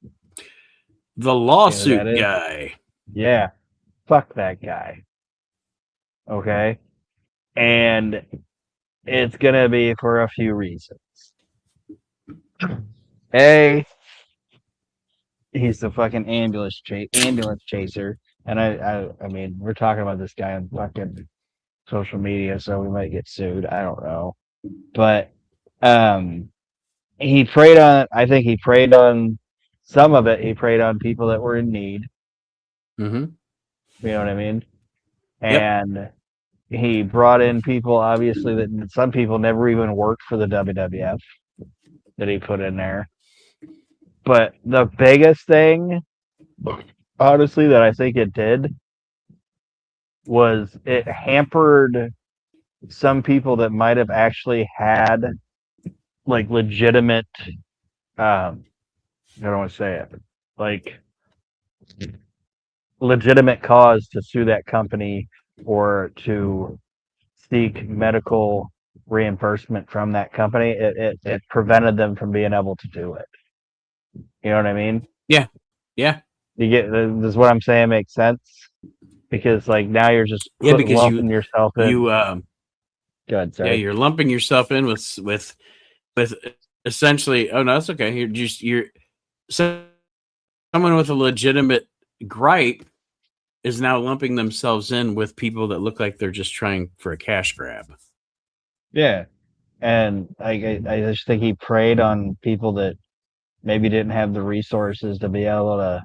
The lawsuit guy. Yeah. Fuck that guy. Okay. And it's going to be for a few reasons. A, he's the fucking ambulance chaser. And I mean, we're talking about this guy on fucking social media, so we might get sued. I don't know. But I think he preyed on some of it. He preyed on people that were in need. Mm-hmm. You know what I mean? And he brought in people, obviously, that some people never even worked for the WWF that he put in there. But the biggest thing, honestly, that I think it did was it hampered some people that might have actually had like legitimate I don't want to say it, like legitimate cause to sue that company or to seek medical reimbursement from that company. It prevented them from being able to do it. You know what I mean? Yeah. You get this is what I'm saying makes sense because like now you're just Yeah, because lumping yourself in. you Go ahead, yeah, sorry. you're lumping yourself in with essentially. Oh no, that's okay. You're so someone with a legitimate gripe is now lumping themselves in with people that look like they're just trying for a cash grab. Yeah, and I just think he preyed on people that maybe didn't have the resources to be able to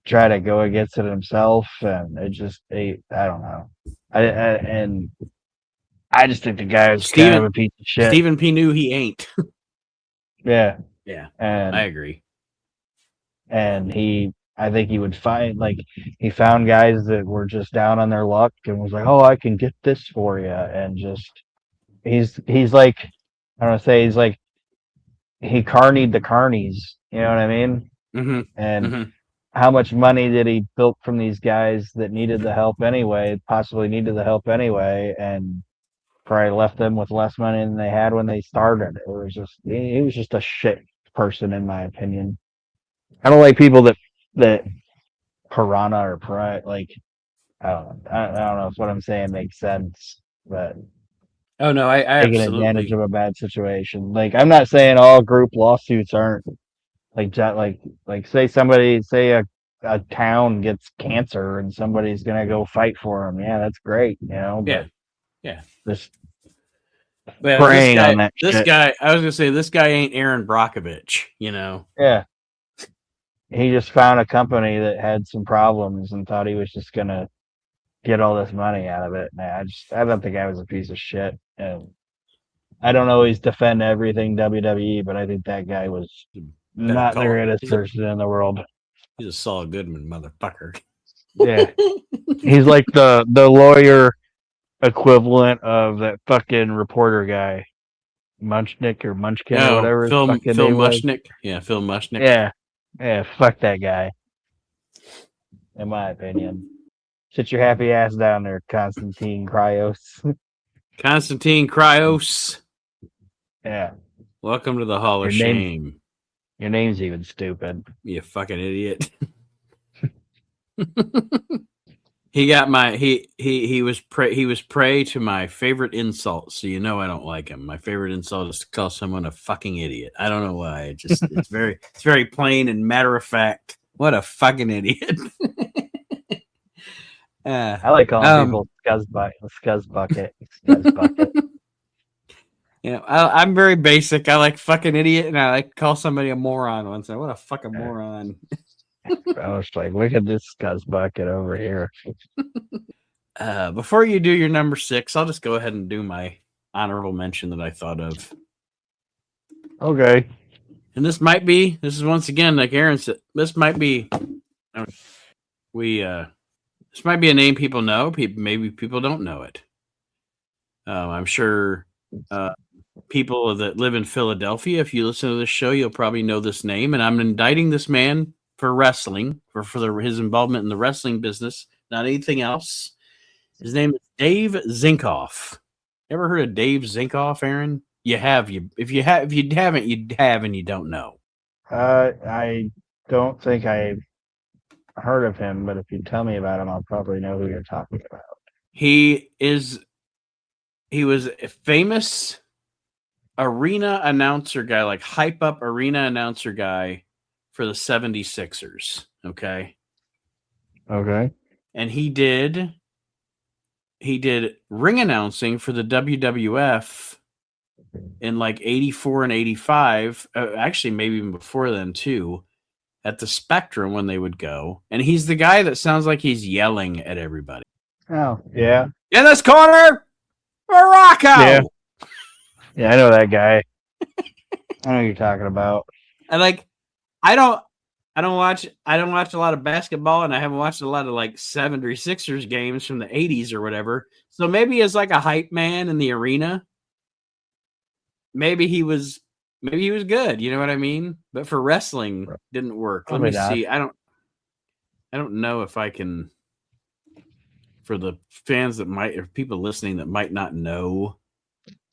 try to go against it himself, and I don't know. And I just think the guy was kind of Stephen a piece of shit. Stephen P. knew he ain't. Yeah, Yeah, I and agree. I think he would find like he found guys that were just down on their luck and was like, oh, I can get this for you, and just he's like I don't want to say he's like he carnied the carnies. You know what I mean? Mm-hmm. And Mm-hmm. how much money did he built from these guys that needed the help anyway, possibly needed the help anyway, and probably left them with less money than they had when they started. It was just he was just a shit person in my opinion. I don't like people that piranha or pride like I don't know if what I'm saying makes sense, but Oh no, I taking advantage absolutely. of a bad situation. Like I'm not saying all group lawsuits aren't like say a town gets cancer and somebody's gonna go fight for them. Yeah, that's great, you know. Yeah, But yeah. just Well, preying on that shit. I was gonna say this guy ain't Aaron Brockovich. You know. Yeah, he just found a company that had some problems and thought he was just gonna get all this money out of it. Man, I don't think I was a piece of shit. And I don't always defend everything WWE, but I think that guy was Better not the call. greatest person in the world. He's a Saul Goodman motherfucker. Yeah, he's like the lawyer equivalent of that fucking reporter guy, Munchnick or Munchkin or Oh, whatever his fucking Phil name was. Mushnick. Yeah, Phil Mushnick. Yeah, yeah, fuck that guy. In my opinion, sit your happy ass down there, Constantine Kryos. Constantine Kryos. Yeah, Welcome to the Hall your of name, Shame. your name's even stupid. You fucking idiot. He got my he was prey to my favorite insult, so you know I don't like him. My favorite insult is to call someone a fucking idiot. I don't know why. It's very plain and matter of fact. What a fucking idiot. I like calling people scuzz bucket. You know, I'm very basic. I like fucking idiot, and I like to call somebody a moron once. What a fucking moron. I was like, look at this scuzz bucket over here. Before you do your number 6, I'll just go ahead and do my honorable mention that I thought of. Okay. And this is once again, like Aaron said, this might be this might be a name people know. Maybe people don't know it. I'm sure people that live in Philadelphia, if you listen to this show, you'll probably know this name. And I'm indicting this man for wrestling, his involvement in the wrestling business, not anything else. His name is Dave Zinkoff. Ever heard of Dave Zinkoff, Aaron? If you haven't, you have, and you don't know. I don't think I heard of him, but if you tell me about him, I'll probably know who you're talking about. He was a famous arena announcer guy, like hype up arena announcer guy for the 76ers. Okay. Okay. And he did ring announcing for the WWF in like 84 and 85. Actually, maybe even before then too, at the Spectrum when they would go. And he's the guy that sounds like he's yelling at everybody. Oh, yeah. In this corner, Morocco. Yeah. Yeah, I know that guy. I know who you're talking about. And like, I don't watch a lot of basketball, and I haven't watched a lot of like 76ers games from the 80s or whatever. So maybe as like a hype man in the arena, maybe he was good, you know what I mean? But for wrestling, didn't work. Probably Let me not. see. I don't know if I can, for the fans that might, or people listening that might not know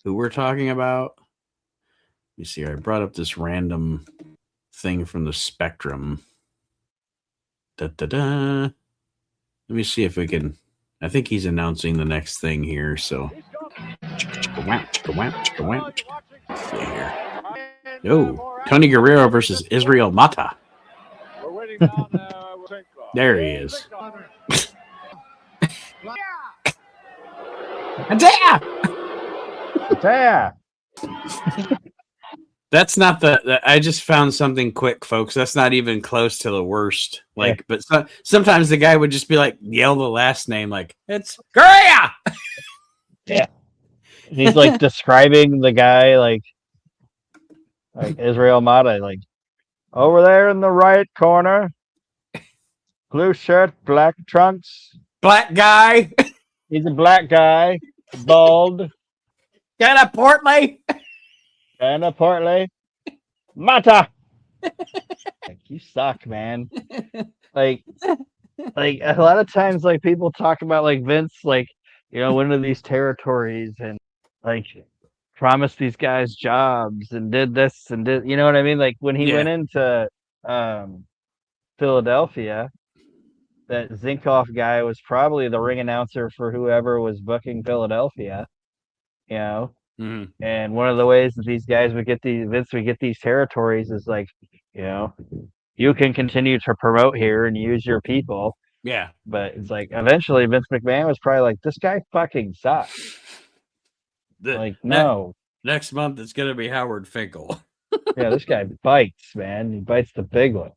who we're talking about. Let me see. I brought up this random thing from the Spectrum. Da da da. Let me see if we can. I think he's announcing the next thing here. So, oh, Tony Guerrero versus Israel Mata. There he is. Yeah. That's not I just found something quick, folks. That's not even close to the worst. Like, but sometimes the guy would just be like, yell the last name, like, it's Guerrero. Yeah. And he's like describing the guy, like Israel Mata, like over there in the right corner, blue shirt, black trunks, black guy. He's a black guy, bald, kind of portly, Mata. Like, you suck, man. Like a lot of times, like people talk about like Vince, like went to these territories and like promised these guys jobs and did this and did, you know what I mean? Like when he went into Philadelphia, that Zinkoff guy was probably the ring announcer for whoever was booking Philadelphia, Mm-hmm. And one of the ways that these guys would get these territories is like, you can continue to promote here and use your people. Yeah. But it's like eventually Vince McMahon was probably like, this guy fucking sucks. No. Next month it's gonna be Howard Finkel. Yeah, this guy bites, man. He bites the big one.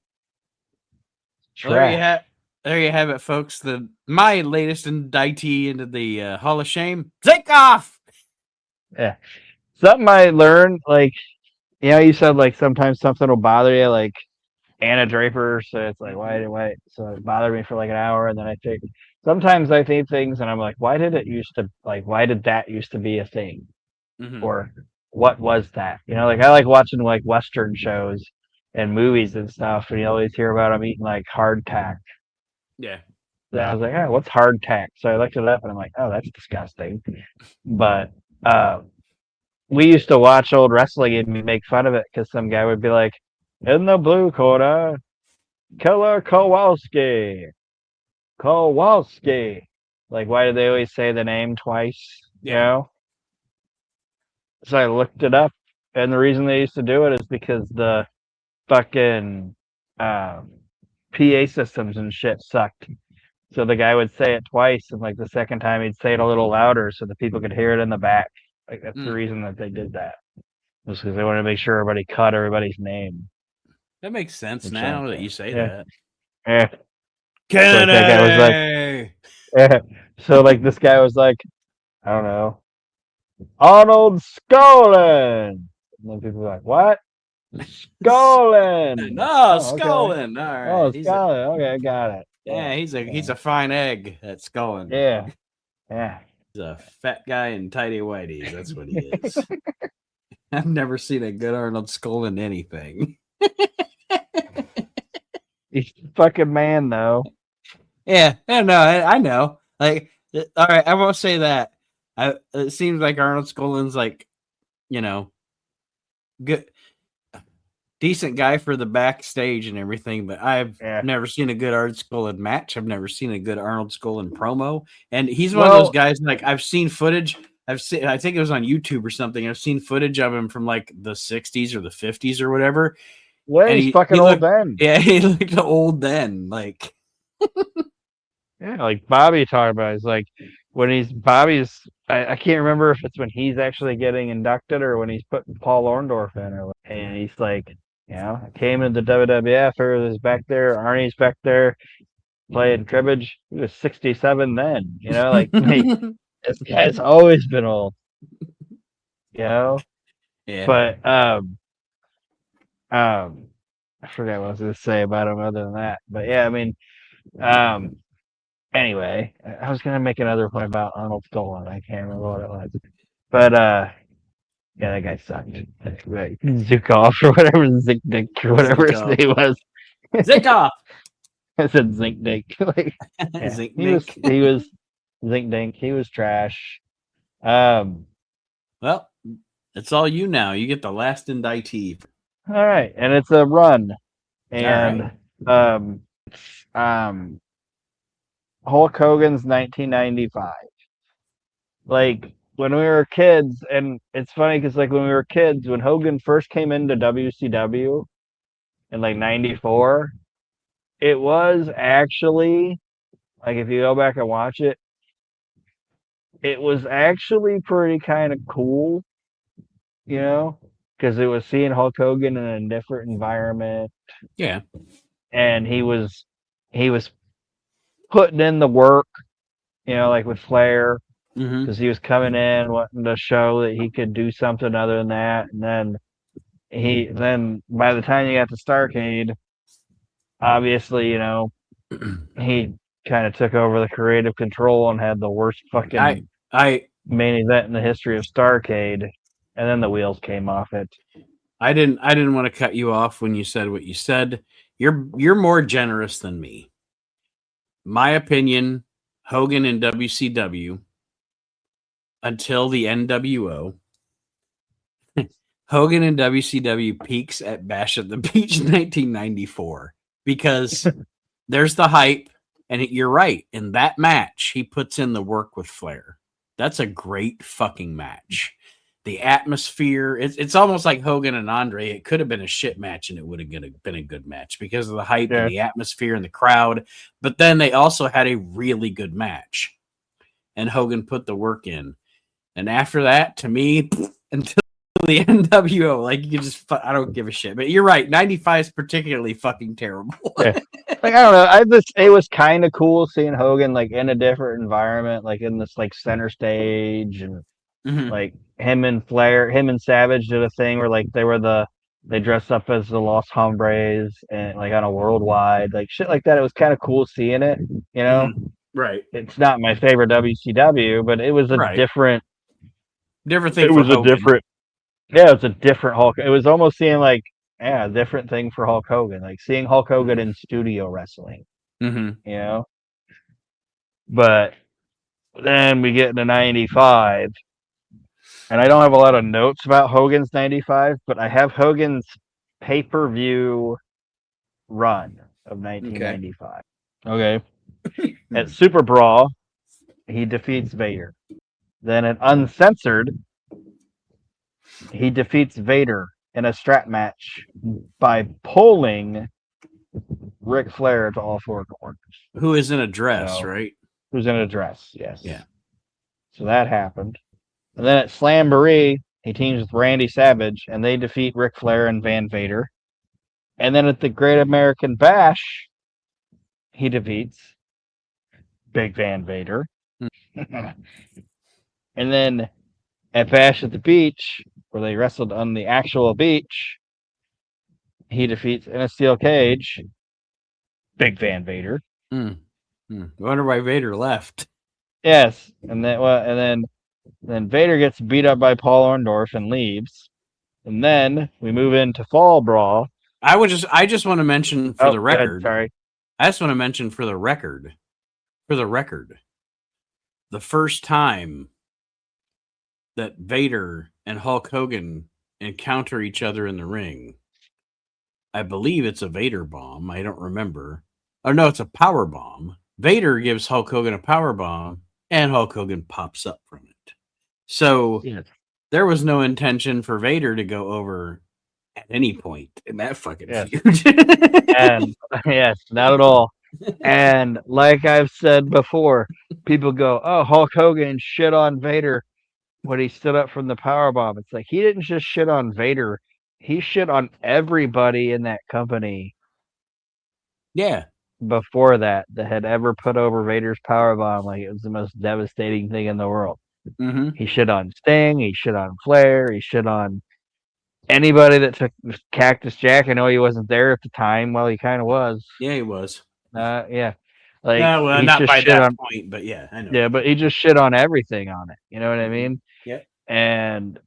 Well, there you have it, folks. My latest indictee into the Hall of Shame, Zinkoff. Yeah. Something I learned, like, you said like sometimes something will bother you, like Anna Draper. So it's like, why? So it bothered me for like an hour, and then sometimes I think things, and I'm like, why did that used to be a thing, or what was that? Like I like watching like Western shows and movies and stuff, and you always hear about them eating like hardtack. Yeah. So I was like, what's hardtack? So I looked it up, and I'm like, oh, that's disgusting. But we used to watch old wrestling and we make fun of it because some guy would be like, in the blue corner, Killer Kowalski. Like, why do they always say the name twice? Yeah. So I looked it up, and the reason they used to do it is because the fucking PA systems and shit sucked. So the guy would say it twice, and like the second time he'd say it a little louder so the people could hear it in the back. Like that's the reason that they did that. Just because they wanted to make sure everybody caught everybody's name. That makes sense now that you say that. Yeah. So that guy was like, so like this guy was like, I don't know, Arnold Skolin. And then people were like, what? Skolin. Skolin. Okay. All right. Skolin. Okay, I got it. Yeah, he's a fine egg, that Skolin. Yeah. He's a fat guy in tighty whities. That's what he is. I've never seen a good Arnold Skolin anything. He's a fucking man, though. Yeah, I know. Like, all right, I won't say that. It seems like Arnold Skolin's like, good, decent guy for the backstage and everything. But I've never seen a good Arnold Skolin match. I've never seen a good Arnold Skolin promo. And he's one of those guys. Like, I've seen footage. I think it was on YouTube or something. I've seen footage of him from like the 60s or the 50s or whatever. Yeah, he's fucking old then. Yeah, he looked old then. Like, yeah, like Bobby talked about. It's like when Bobby's. I can't remember if it's when he's actually getting inducted or when he's putting Paul Orndorff in, and he's like, I came into WWF. Is back there. Arnie's back there playing cribbage. He was 67 then. Like this guy's always been old. Yeah. But I forgot what I was going to say about him other than that. But yeah, I mean, um, anyway, I was going to make another point about Arnold Stolen. I can't remember what it was. But yeah, that guy sucked. Like, Zukov or whatever, Zinc Dick or whatever his Zikov. name was. Zikov. I said Zinc Dink. Like, yeah, Zink he was Dink. he was Zinc Dink. He was trash. Um, Well, it's all you now. You get the last indictee. all right, and it's a run, All right. and um, Hulk Hogan's 1995. Like when we were kids, and it's funny because like when we were kids, when Hogan first came into WCW in like '94, it was actually like if you go back and watch it, it was actually pretty kind of cool, you know, because it was seeing Hulk Hogan in a different environment, Yeah. and he was putting in the work, you know, like with Flair, Mm-hmm. because he was coming in wanting to show that he could do something other than that, and then by the time you got to Starrcade, obviously, you know, he kind of took over the creative control and had the worst I fucking I main event in the history of Starrcade, and then the wheels came off it. I didn't want to cut you off when you said what you said. You're more generous than me. My opinion, Hogan in WCW until the NWO. Hogan in WCW peaks at Bash at the Beach 1994 because there's the hype, and you're right. In that match, he puts in the work with Flair. That's a great fucking match. The atmosphere, it's almost like Hogan and Andre. It could have been a shit match, and it would have been a good match because of the hype and Yeah. the atmosphere and the crowd. But then they also had a really good match, and Hogan put the work in. And after that, to me, until the NWO, like you just, I don't give a shit. But you're right, 95 is particularly fucking terrible. Yeah. Like I don't know, it was kind of cool seeing Hogan like in a different environment, like in this like center stage, and Mhm. like him and Savage did a thing where like they dressed up as the Los Hombres and like on a worldwide like shit like that. It was kind of cool seeing it, you know. Right, It's not my favorite WCW, but it was a right. different. Different thing It for was a Hogan. different. Yeah, it's a different Hulk. It was almost seeing like a different thing for Hulk Hogan, like seeing Hulk Hogan in studio wrestling, Mm-hmm. you know. But then we get into '95, and I don't have a lot of notes about Hogan's '95, but I have Hogan's pay-per-view run of 1995. Okay. At Super Brawl, he defeats Vader. Then at Uncensored, he defeats Vader in a strap match by pulling Ric Flair to all four corners. Who is in a dress, So, right? who's in a dress? Yes. Yeah. So that happened. And then at Slamboree, he teams with Randy Savage, and they defeat Ric Flair and Van Vader. And then at the Great American Bash, he defeats Big Van Vader. And then at Bash at the Beach, where they wrestled on the actual beach, he defeats in a steel cage Big Van Vader. I wonder why Vader left. Yes, and then Vader gets beat up by Paul Orndorff and leaves. And then we move into Fall Brawl. I just want to mention for the record. Sorry. I just want to mention for the record, the first time that Vader and Hulk Hogan encounter each other in the ring, I believe it's a Vader bomb. I don't remember. Oh no, it's a power bomb. Vader gives Hulk Hogan a power bomb, and Hulk Hogan pops up from it. So there was no intention for Vader to go over at any point in that fucking feud. And yes, not at all. And like I've said before, people go, "Oh, Hulk Hogan shit on Vader when he stood up from the powerbomb." It's like he didn't just shit on Vader; he shit on everybody in that company. Yeah. Before that had ever put over Vader's powerbomb, like it was the most devastating thing in the world. Mm-hmm. He shit on Sting, he shit on Flair, he shit on anybody that took Cactus Jack, I know he wasn't there at the time. Well, he kind of was. Yeah, he was. Yeah. Like, No, well, he's not just by shit that on. point, but yeah, I know. Yeah, but he just shit on everything on it. You know what I mean? Yeah. And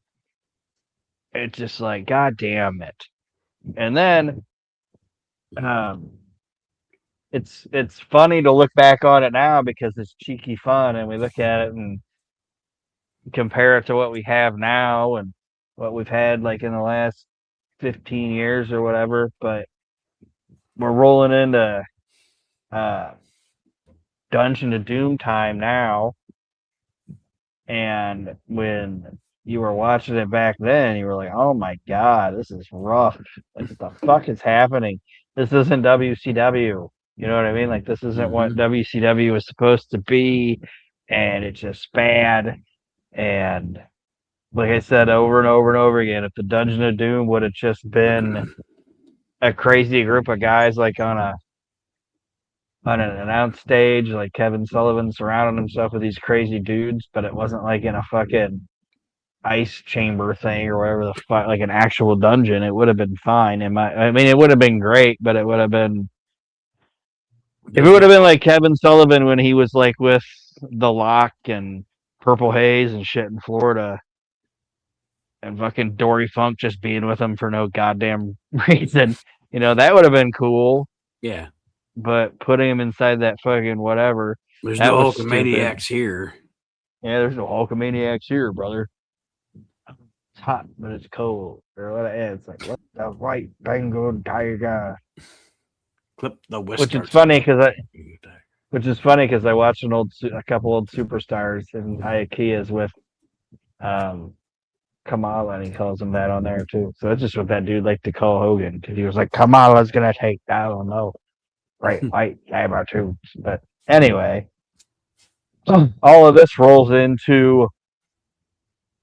it's just like, God damn it. And then, um, it's funny to look back on it now because it's cheeky fun, and we look at it and compare it to what we have now and what we've had like in the last 15 years or whatever. But we're rolling into uh, Dungeon of Doom time now, and when you were watching it back then, you were like, "Oh my god, this is rough. Like, what the fuck is happening? This isn't WCW." You know what I mean? Like, this isn't what WCW was supposed to be, and it's just bad. And like I said over and over and over again, if the Dungeon of Doom would have just been a crazy group of guys like on an announced stage, like Kevin Sullivan surrounding himself with these crazy dudes, but it wasn't like in a fucking ice chamber thing or whatever the fuck, like an actual dungeon, it would have been fine. I mean, it would have been great, but it would have been, if it would have been like Kevin Sullivan when he was like with The Lock and Purple Haze and shit in Florida, and fucking Dory Funk just being with him for no goddamn reason, that would have been cool. Yeah. But putting him inside that fucking whatever, There's that no was Hulkamaniacs stupid. here. Yeah, there's no Hulkamaniacs here, brother. It's hot, but it's cold. Or what? Yeah, it's like, what the white Bengal tiger? Clip the Which is whiskers. funny because I watched a couple old superstars in IKEAs with um Kamala, and he calls him that on there too. So that's just what that dude liked to call Hogan, because he was like, Kamala's gonna take that. I don't know, right? White saber too. But anyway, all of this rolls into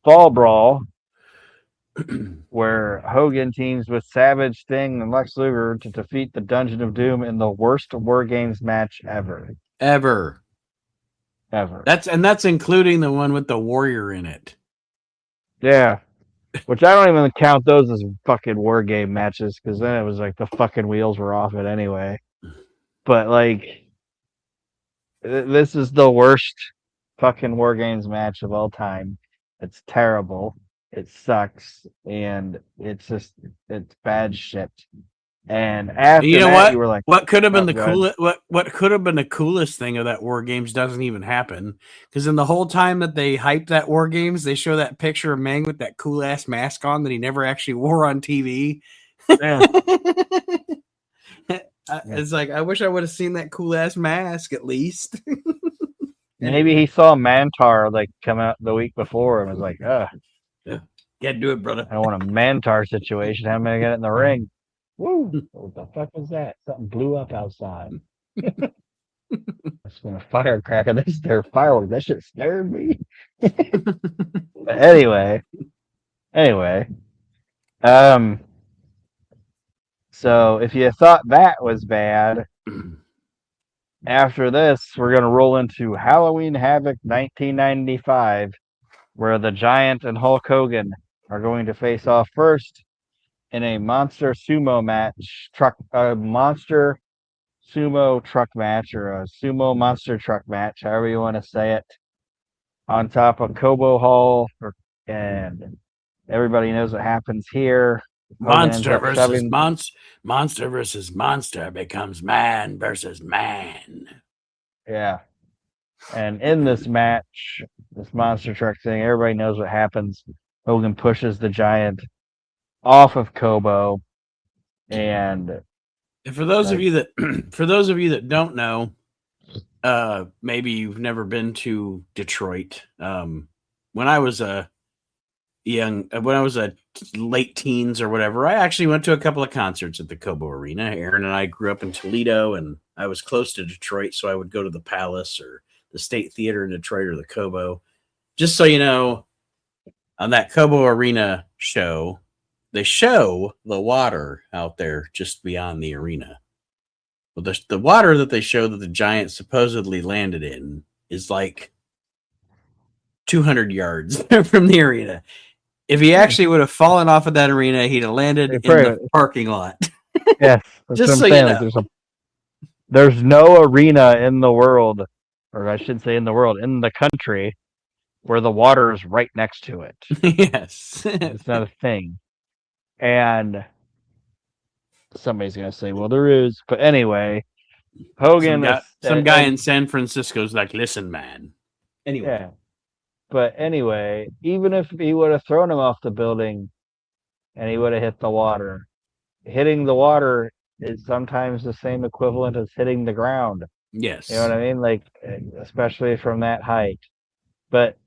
Fall Brawl, where Hogan teams with Savage, Sting, and Lex Luger to defeat the Dungeon of Doom in the worst War Games match ever. Ever. That's including the one with the Warrior in it. Yeah. Which I don't even count those as fucking War Game matches, because then it was like the fucking wheels were off it anyway. But like, this is the worst fucking War Games match of all time. It's terrible. It sucks, and it's bad shit. And after You know that, what? you were like, What could have been oh, the go ahead. coolest? What could have been the coolest thing of that War Games doesn't even happen, because in the whole time that they hype that War Games, they show that picture of Meng with that cool ass mask on that he never actually wore on TV. Yeah. It's like, I wish I would have seen that cool ass mask at least. Maybe he saw Mantar like come out the week before and was like, yeah, can't do it, brother. I don't want a Mantar situation. How am I gonna get in the ring? Woo! What the fuck was that? Something blew up outside. It's been a firecracker. This their fireworks. That shit scared me. But anyway. So if you thought that was bad, after this, we're gonna roll into Halloween Havoc 1995, where the Giant and Hulk Hogan are going to face off first in a monster sumo match, monster sumo truck match, or a sumo monster truck match, however you want to say it, on top of Kobo Hall, and everybody knows what happens here. Monster versus monster becomes man versus man. Yeah. And in this match, this monster truck thing, everybody knows what happens. Hogan pushes the Giant off of Kobo, and for those of you that don't know, maybe you've never been to Detroit. When I was a late teens or whatever, I actually went to a couple of concerts at the Kobo Arena. Aaron and I grew up in Toledo, and I was close to Detroit, so I would go to the Palace or the State Theater in Detroit or the Kobo. Just so you know, on that Kobo Arena show, they show the water out there just beyond the arena. Well, the water that they show that the Giant supposedly landed in is like 200 yards from the arena. If he actually would have fallen off of that arena, he'd have landed in the parking lot. Yes, that's Just what I'm so saying. you Like, know. there's no arena in the world, or I should say in the world, in the country, where the water is right next to it. Yes. It's not a thing. And somebody's going to say, well, there is. But anyway, Hogan some guy in San Francisco's like, listen, man. Anyway. Yeah. But anyway, even if he would have thrown him off the building and he would have hit the water, hitting the water is sometimes the same equivalent as hitting the ground. Yes. You know what I mean? Like, especially from that height. But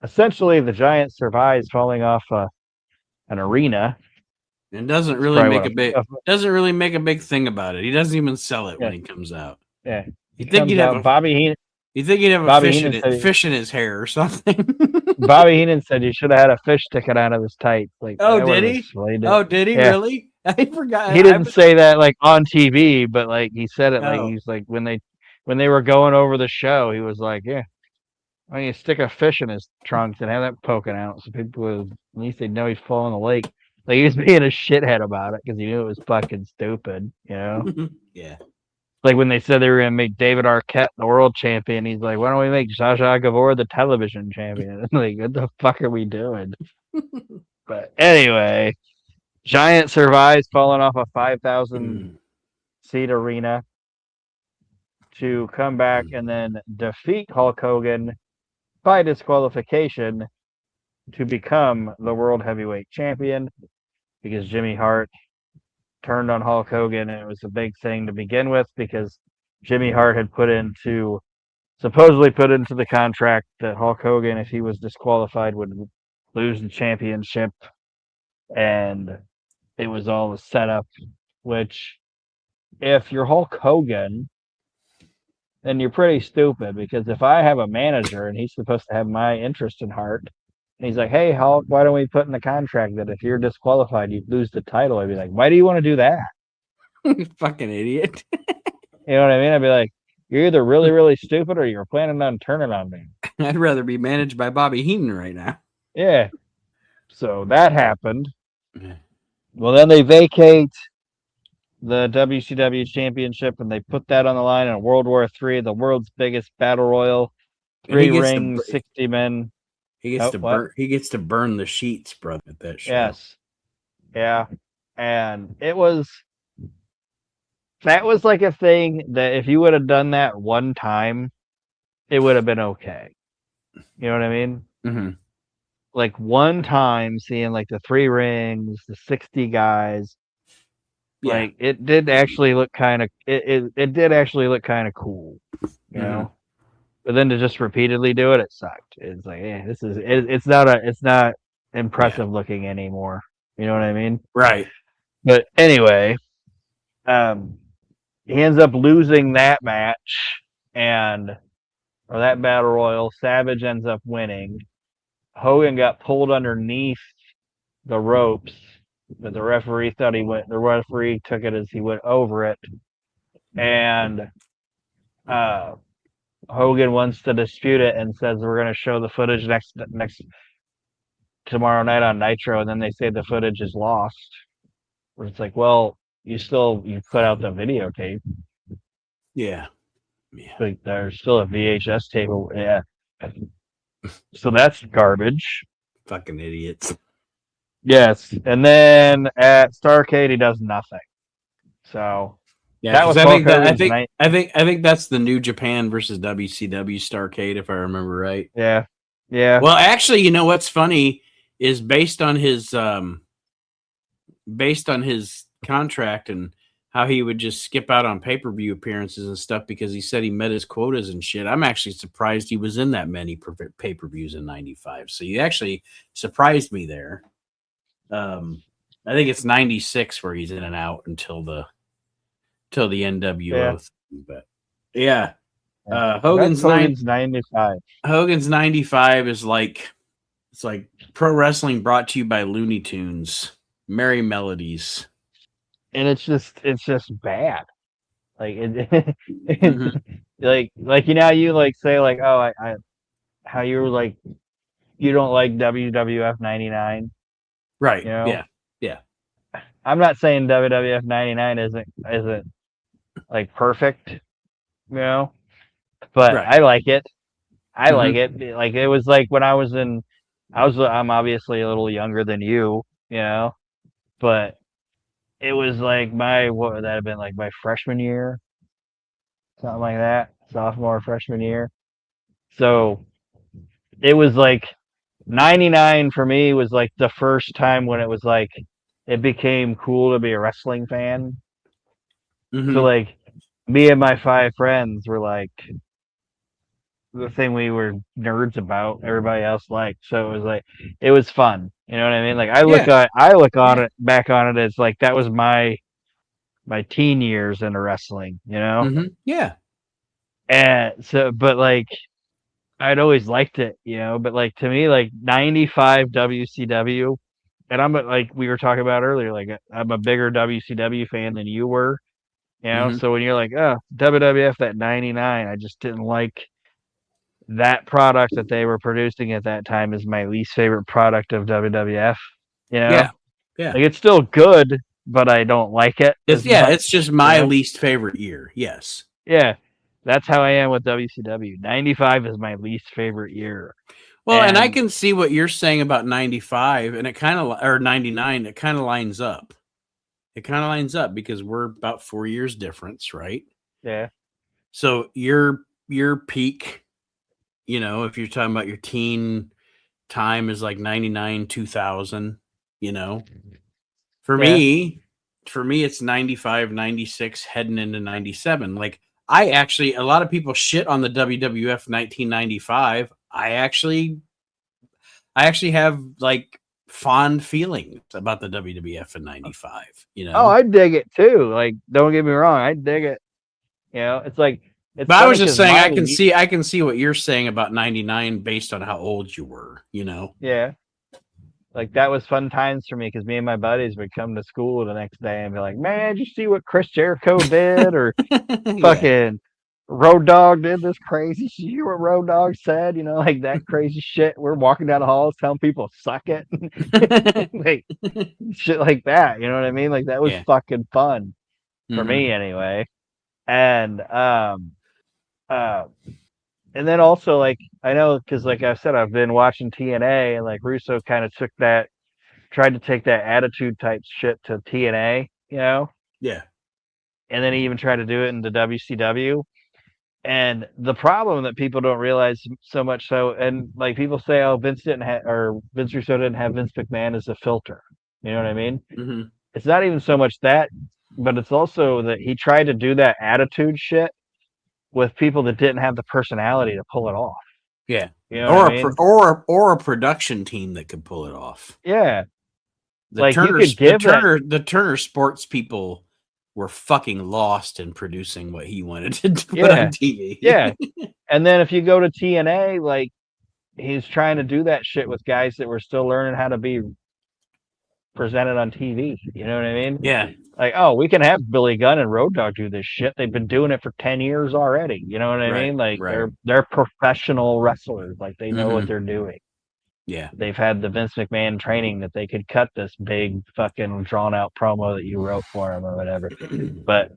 essentially, the Giant survives falling off an arena. And doesn't really make a big thing about it. He doesn't even sell it when he comes out. Yeah. You think he'd have Bobby Heenan. You think he'd have a fish in his hair or something? Bobby Heenan said he should have had a fish sticking out of his tights. Like, did he? Did he really? I forgot. He didn't say that like on TV, but like he said it like he's like when they were going over the show, he was like, yeah, why don't you stick a fish in his trunks and have that poking out so people would at least they'd know he'd fall in the lake. Like he was being a shithead about it because he knew it was fucking stupid, you know? Yeah. Like when they said they were gonna make David Arquette the world champion, he's like, why don't we make Zsa Zsa Gabor the television champion? Like, what the fuck are we doing? But anyway, Giant survives falling off a 5,000 seat arena to come back and then defeat Hulk Hogan by disqualification to become the world heavyweight champion because Jimmy Hart turned on Hulk Hogan, and it was a big thing to begin with because Jimmy Hart had supposedly put into the contract that Hulk Hogan, if he was disqualified, would lose the championship, and it was all a setup, which if you're Hulk Hogan, then you're pretty stupid because if I have a manager and he's supposed to have my interest in heart, and he's like, hey, Hulk, why don't we put in the contract that if you're disqualified, you lose the title? I'd be like, why do you want to do that? You fucking idiot. You know what I mean? I'd be like, you're either really, really stupid or you're planning on turning on me. I'd rather be managed by Bobby Heenan right now. Yeah. So that happened. Well, then they vacate the WCW championship and they put that on the line in World War III, the world's biggest battle royal. 3 rings, 60 men. He gets to burn the sheets, brother, at that show. Yes. Yeah. And that was like a thing that if you would have done that one time, it would have been okay. You know what I mean? Mm-hmm. Like one time seeing like the 3 rings, the 60 guys, like it did actually look kind of it did actually look kind of cool, you know. But then to just repeatedly do it, it sucked. It's like, it's not impressive looking anymore. You know what I mean? Right. But anyway, he ends up losing that match or that battle royal. Savage ends up winning. Hogan got pulled underneath the ropes, but the referee thought the referee took it as he went over it. And Hogan wants to dispute it and says we're going to show the footage next tomorrow night on Nitro, and then they say the footage is lost. Where it's like, well, you put out the videotape. Yeah. But there's still a VHS tape. Yeah. So that's garbage. Fucking idiots. Yes. And then at Starrcade, he does nothing. So yeah, that was I think that's the New Japan versus WCW Starrcade, if I remember right. Yeah. Yeah. Well, actually, you know what's funny is based on his contract and how he would just skip out on pay-per-view appearances and stuff because he said he met his quotas and shit. I'm actually surprised he was in that many pay-per-views in 95. So you actually surprised me there. I think it's 96 where he's in and out until the NWO thing. But yeah. Hogan's 95. Hogan's 95 is like it's like pro wrestling brought to you by Looney Tunes. Merry Melodies. And it's just bad. Like like you know, you like say like, oh, how you were like you don't like WWF 99, Right. you know. Yeah. Yeah. I'm not saying WWF 99 isn't like perfect, you know, but Right. I like it. I like Hmm. it. Like it was like when I'm obviously a little younger than you know, but it was like what would that have been, like my freshman year, something like that, sophomore, freshman year. So it was like 99 for me was like the first time when it was like it became cool to be a wrestling fan. So Hmm. like me and my five friends were like the thing we were nerds about, everybody else liked. So it was like it was fun. You know what I mean? Like Yeah. I look on Yeah. it back on it as like that was my teen years into wrestling, you know? Yeah. And so but like I'd always liked it, you know, but like to me like 95 WCW, and like we were talking about earlier, like I'm a bigger WCW fan than you were, you know? Hmm. So when you're like, "Oh, WWF that 99, I just didn't like that product that they were producing at that time is my least favorite product of WWF, you know? Yeah. Yeah. Like it's still good, but I don't like it as much, It's just you my know? least favorite year. Yes. Yeah. That's how I am with WCW. 95 is my least favorite year. Well, and I And can see what you're saying about 95 and it kind of, or 99, it kind of lines up. It kind of lines up because we're about 4 years difference, right? yeah. So your peak, if you're talking about your teen time is like 99, 2000, you know. For Yeah. me, it's 95, 96 heading into 97. Like a lot of people shit on the WWF 1995. I actually have like fond feelings about the WWF in 95, Oh, I dig it too. Like, don't get me wrong, I dig it. You know, it's like it's But I was funny just because saying I can see what you're saying about 99 based on how old you were. yeah, like that was fun times for me because me and my buddies would come to school the next day and be like, "Man, did you see what Chris Jericho did?" Or Yeah. fucking Road Dog did this crazy shit. You hear what Road Dog said? You know, like that crazy shit. We're walking down the halls telling people suck it, like shit like that. You know what I mean? Like that was Yeah. fucking fun for Hmm. me anyway. And uh, and then also like I know because like I said, I've been watching TNA and like Russo kind of tried to take that attitude type shit to TNA, you know, Yeah. and then he even tried to do it in the WCW. And the problem that people don't realize so much so, and like people say, oh, Vince didn't have, or Vince Russo didn't have Vince McMahon as a filter. You know what I mean? Hmm. It's not even so much that, but it's also that he tried to do that attitude shit with people that didn't have the personality to pull it off. Yeah. You know what I Or mean? a production team that could pull it off. Yeah. The Like you Turner could the give that. Turner the Turner sports people were fucking lost in producing what he wanted to put on Yeah. Yeah. TV. And then if you go to TNA, like he's trying to do that shit with guys that were still learning how to be presented on TV. You know what I mean? Yeah. Like, oh, we can have Billy Gunn and Road Dogg do this shit. They've been doing it for 10 years already. You know what I Right. mean? Like Right. they're professional wrestlers. Like they know what Hmm. they're doing. Yeah. They've had the Vince McMahon training that they could cut this big fucking drawn out promo that you wrote for him or whatever. But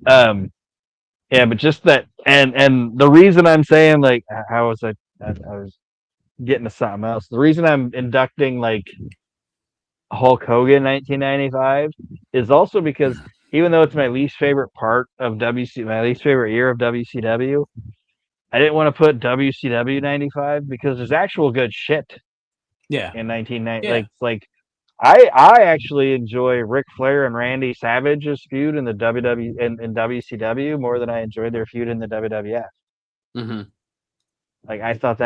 yeah, but just that and the reason I'm saying like how was I was getting to something else. The reason I'm inducting like Hulk Hogan 1995 is also because even though it's my least favorite part of my least favorite year of WCW, I didn't want to put WCW 95 because there's actual good shit Yeah. in 1990. Yeah. Like I actually enjoy Ric Flair and Randy Savage's feud in the in WCW more than I enjoyed their feud in the WWF. Hmm. Like I thought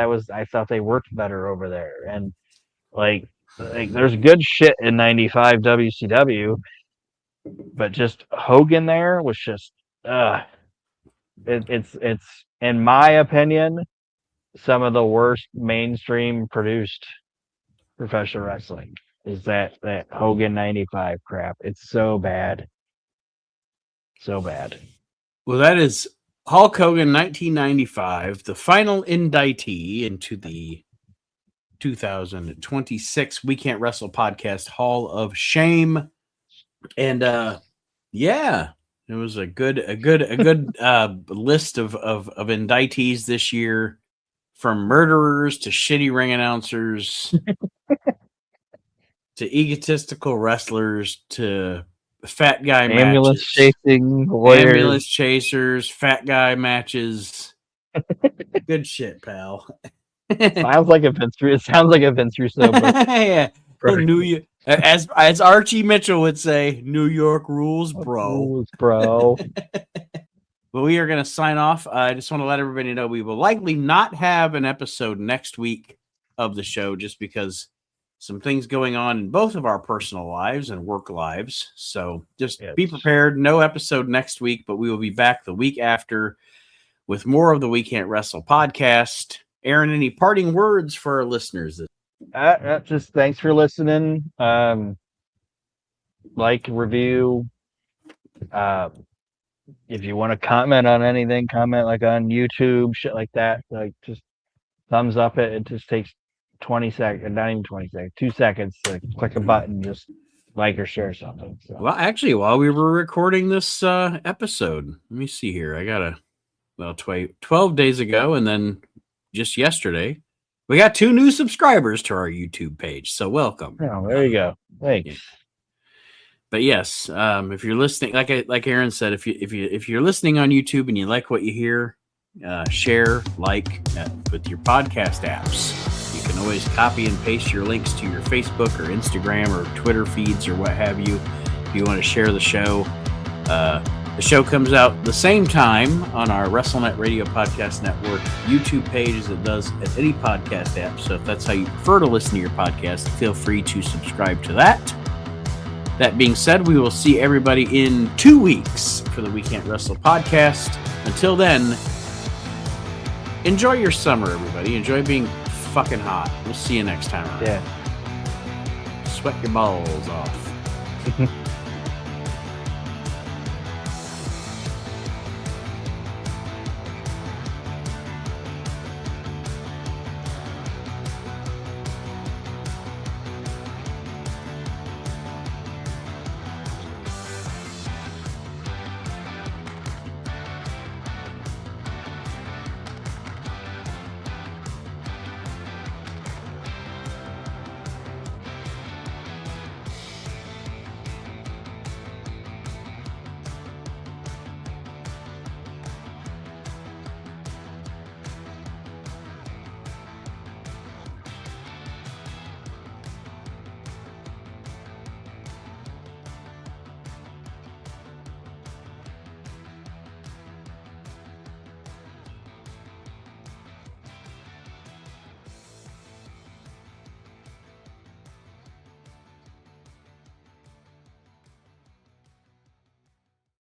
they worked better over there, and like there's good shit in 95 WCW, but just Hogan there was just uh it's in my opinion some of the worst mainstream produced professional wrestling is that Hogan 95 crap. It's so bad. So bad. Well, that is Hulk Hogan 1995, the final indictee into the 2026 We Can't Wrestle Podcast Hall of Shame. And yeah, it was a good list of indictees this year, from murderers to shitty ring announcers to egotistical wrestlers to fat guy ambulance matches, chasing lawyers. ambulance chasers, fat guy matches. Good shit, pal. Sounds like a Vince Russo book. Yeah. New York, as Archie Mitchell would say, New York rules, bro. Rules, bro. But we are going to sign off. I just want to let everybody know we will likely not have an episode next week of the show, just because some things going on in both of our personal lives and work lives. So just be prepared. No episode next week, but we will be back the week after with more of the We Can't Wrestle podcast. Aaron, any parting words for our listeners? Just thanks for listening. Like, review. If you want to comment on anything, comment like on YouTube, shit like that. Like, just thumbs up it. It just takes 20 seconds, not even 20 seconds, 2 seconds to click a button, just like or share something. So. Well, actually, while we were recording this episode, let me see here. I got 12 days ago, and then just yesterday, we got 2 new subscribers to our YouTube page. So welcome. Oh, there you go. Thanks. Yeah. But yes, if you're listening, like Aaron said, if you're listening on YouTube and you like what you hear, share, with your podcast apps. You can always copy and paste your links to your Facebook or Instagram or Twitter feeds or what have you. If you want to share the show, the show comes out the same time on our WrestleNet Radio Podcast Network YouTube page as it does at any podcast app. So if that's how you prefer to listen to your podcast, feel free to subscribe to that. That being said, we will see everybody in 2 weeks for the We Can't Wrestle podcast. Until then, enjoy your summer, everybody. Enjoy being fucking hot. We'll see you next time. Yeah. Sweat your balls off.